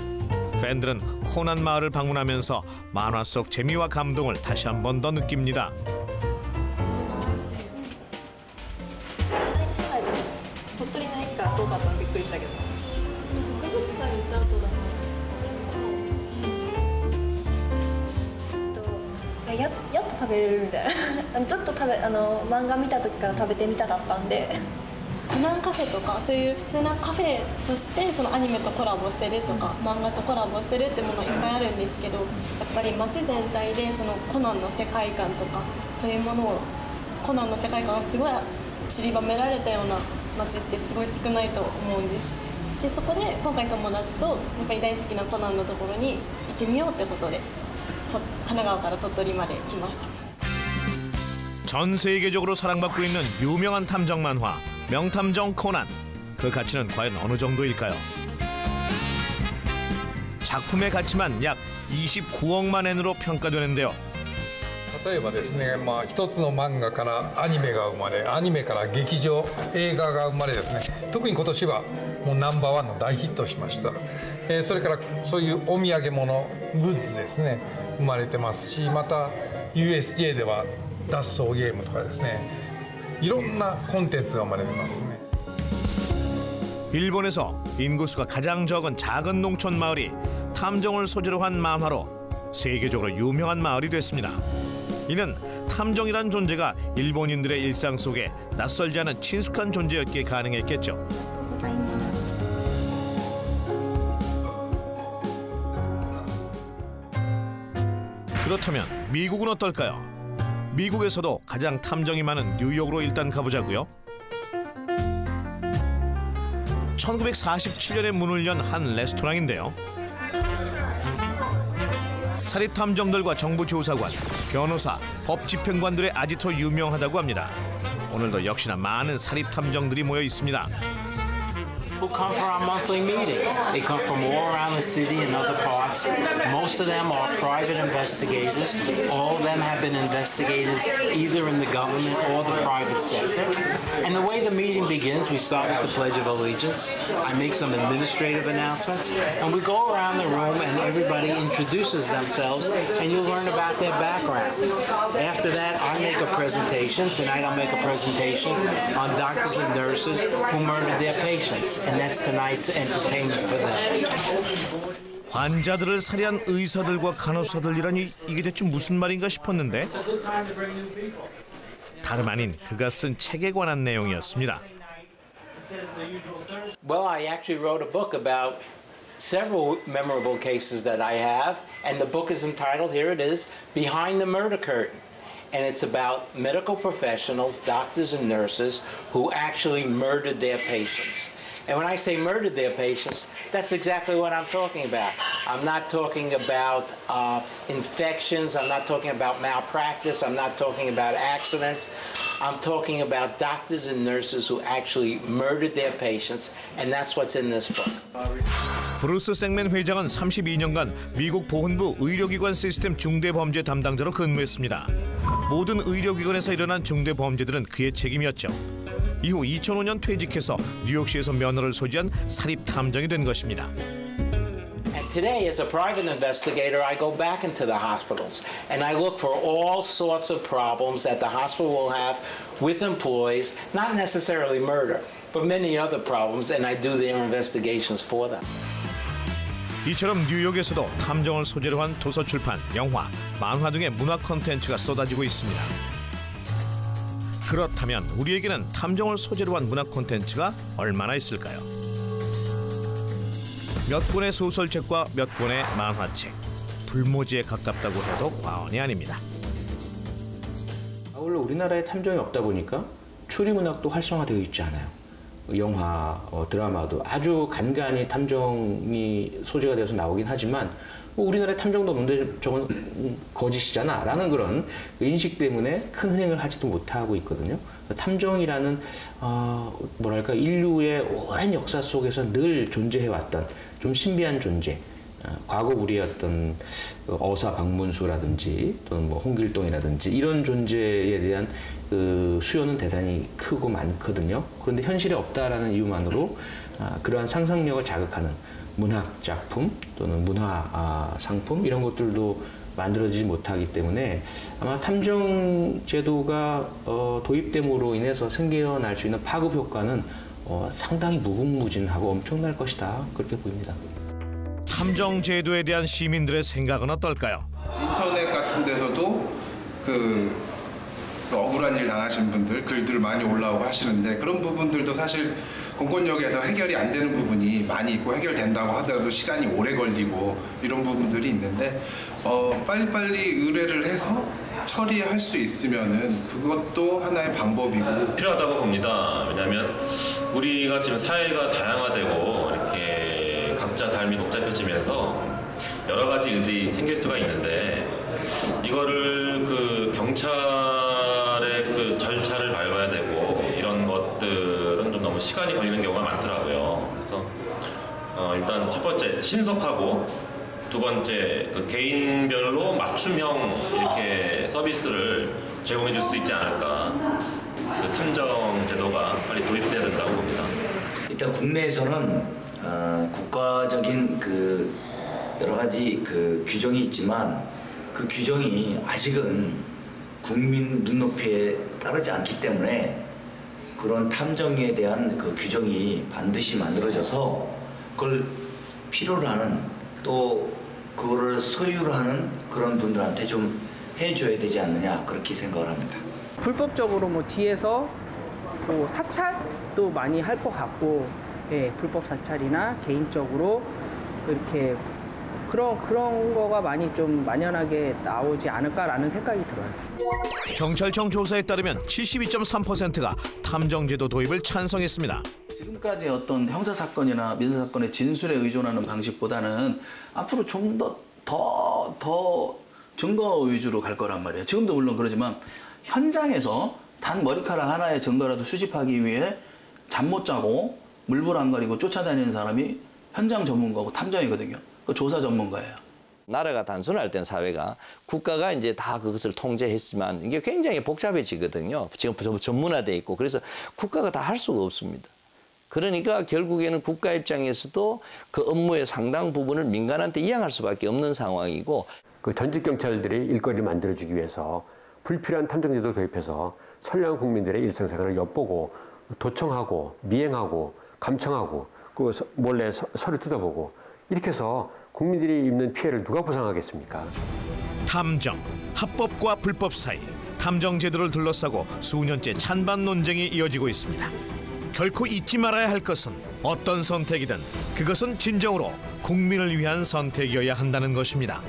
팬들은 코난 마을을 방문하면서 만화 속 재미와 감동을 다시 한 번 더 느낍니다.やっと食べれるみたいなずっと漫画見た時から食べてみたかったんでコナンカフェとかそういう普通なカフェとしてそのアニメとコラボしてるとか漫画とコラボしてるってものいっぱいあるんですけどやっぱり街全体でそのコナンの世界観とかそういうものをコナンの世界観がすごい散りばめられたような街ってすごい少ないと思うんです。でそこで今回友達とやっぱり大好きなコナンのところに行ってみようってことで神奈川から鳥取まで来ました。 전 세계적으로 사랑받고 있는 유명한 탐정 만화 명탐정 코난. 그 가치는 과연 어느 정도일까요? 작품의 가치만 약 29억만 엔으로 평가되는데요. 例えばですね、一つの漫画からアニメが生まれ、アニメから劇場、映画が生まれですね、特に今年はもうナンバーワンの大ヒットしました。それからそういうお土産物、グッズですね、生まれてますし、また USJ では脱走ゲームとかですね、いろんなコンテンツが生まれてますね。 일본에서 인구수가 가장 적은 작은 농촌 마을이 탐정을 소재로 한 만화로 세계적으로 유명한 마을이 됐습니다. 이는 탐정이란 존재가 일본인들의 일상 속에 낯설지 않은 친숙한 존재였기에 가능했겠죠. 그렇다면 미국은 어떨까요? 미국에서도 가장 탐정이 많은 뉴욕으로 일단 가보자고요. 1947년에 문을 연 한 레스토랑인데요. 사립탐정들과 정부조사관, 변호사, 법집행관들의 아지트로 유명하다고 합니다. 오늘도 역시나 많은 사립탐정들이 모여 있습니다. Who come for our monthly meeting. They come from all around the city and other parts. Most of them are private investigators. All of them have been investigators either in the government or the private sector. And the way the meeting begins, we start with the Pledge of Allegiance. I make some administrative announcements, and we go around the room and everybody introduces themselves, and you'll learn about their background. After that, I make a presentation. Tonight I'll make a presentation on doctors and nurses who murdered their patients. And that's tonight's entertainment for them. 환자들을 살해한 의사들과 간호사들이라니 이게 대체 무슨 말인가 싶었는데 다름 아닌 그가 쓴 책에 관한 내용이었습니다. Well, I actually wrote a book about several memorable cases that I have, and the book is entitled, here it is, Behind the Murder Curtain. And it's about medical professionals, doctors and nurses, who actually murdered their patients. And when I say murdered their patients, that's exactly what I'm talking about. I'm not talking about infections. I'm not talking about malpractice. I'm not talking about accidents. I'm talking about doctors and nurses who actually murdered their patients, and that's what's in this book. 브루스 생맨 회장은 32년간 미국 보훈부 의료기관 시스템 중대범죄 담당자로 근무했습니다. 모든 의료기관에서 일어난 중대범죄들은 그의 책임이었죠. 이후 2005년 퇴직해서 뉴욕시에서 면허를 소지한 사립탐정이 된 것입니다. And Today, as a private investigator, I go back into the hospitals and I look for all sorts of problems that the hospital will have with employees, not necessarily murder, but many other problems, and I do their investigations for them. 이처럼 뉴욕에서도 탐정을 소재로 한 도서 출판, 영화, 만화 등의 문화 콘텐츠가 쏟아지고 있습니다. 그렇다면 우리에게는 탐정을 소재로 한 문화 콘텐츠가 얼마나 있을까요? 몇 권의 소설책과 몇 권의 만화책, 불모지에 가깝다고 해도 과언이 아닙니다. 원래 우리나라에 탐정이 없다 보니까 추리문학도 활성화되어 있지 않아요. 영화, 드라마도 아주 간간히 탐정이 소재가 되어서 나오긴 하지만 우리나라에 탐정도 없는데 저건 거짓이잖아 라는 그런 인식 때문에 큰 흥행을 하지도 못하고 있거든요. 탐정이라는 뭐랄까 인류의 오랜 역사 속에서 늘 존재해왔던 좀 신비한 존재, 과거 우리의 어떤 어사 박문수라든지 또는 뭐 홍길동이라든지 이런 존재에 대한 그 수요는 대단히 크고 많거든요. 그런데 현실에 없다라는 이유만으로 그러한 상상력을 자극하는 문학 작품 또는 문화 상품 이런 것들도 만들어지지 못하기 때문에 아마 탐정 제도가 도입됨으로 인해서 생겨날 수 있는 파급 효과는 상당히 무궁무진하고 엄청날 것이다 그렇게 보입니다. 탐정 제도에 대한 시민들의 생각은 어떨까요? 인터넷 같은 데서도 그 억울한 일 당하신 분들 글들 많이 올라오고 하시는데 그런 부분들도 사실 공권력에서 해결이 안 되는 부분이 많이 있고 해결된다고 하더라도 시간이 오래 걸리고 이런 부분들이 있는데 빨리빨리 의뢰를 해서 처리할 수 있으면은 그것도 하나의 방법이고 필요하다고 봅니다. 왜냐하면 우리가 지금 사회가 다양화되고 이렇게 각자 삶이 복잡해지면서 여러 가지 일들이 생길 수가 있는데 이거를 그 경찰의 그 절차를 밟아야 되고 이런 것들은 좀 너무 시간이 걸리는 경우가 많더라고요. 그래서 일단 첫 번째 신속하고 두 번째 그 개인별로 맞춤형 이렇게 서비스를 제공해 줄 수 있지 않을까. 그 탐정 제도가 빨리 도입돼야 된다고 봅니다. 일단 국내에서는 국가적인 그 여러 가지 그 규정이 있지만 그 규정이 아직은 국민 눈높이에 따르지 않기 때문에 그런 탐정에 대한 그 규정이 반드시 만들어져서 그걸 필요로 하는 또 그거를 소유로 하는 그런 분들한테 좀 해줘야 되지 않느냐 그렇게 생각을 합니다. 불법적으로 뭐 뒤에서 뭐 사찰도 많이 할 것 같고 예, 불법 사찰이나 개인적으로 이렇게 그런 거가 많이 좀 만연하게 나오지 않을까라는 생각이 들어요. 경찰청 조사에 따르면 72.3%가 탐정제도 도입을 찬성했습니다. 지금까지 어떤 형사사건이나 민사사건의 진술에 의존하는 방식보다는 앞으로 좀 더 증거 위주로 갈 거란 말이에요. 지금도 물론 그러지만 현장에서 단 머리카락 하나의 증거라도 수집하기 위해 잠 못 자고 물불 안 가리고 쫓아다니는 사람이 현장 전문가고 탐정이거든요. 그 조사 전문가예요. 나라가 단순할 땐 사회가 국가가 이제 다 그것을 통제했지만 이게 굉장히 복잡해지거든요. 지금 전문화돼 있고 그래서 국가가 다 할 수가 없습니다. 그러니까 결국에는 국가 입장에서도 그 업무의 상당 부분을 민간한테 이양할 수밖에 없는 상황이고 그 전직 경찰들이 일거리를 만들어주기 위해서 불필요한 탐정제도 도입해서 선량한 국민들의 일상생활을 엿보고 도청하고 미행하고 감청하고 그 몰래 서류 뜯어보고 이렇게 해서 국민들이 입는 피해를 누가 보상하겠습니까? 탐정, 합법과 불법 사이, 탐정 제도를 둘러싸고 수년째 찬반 논쟁이 이어지고 있습니다. 결코 잊지 말아야 할 것은 어떤 선택이든 그것은 진정으로 국민을 위한 선택이어야 한다는 것입니다.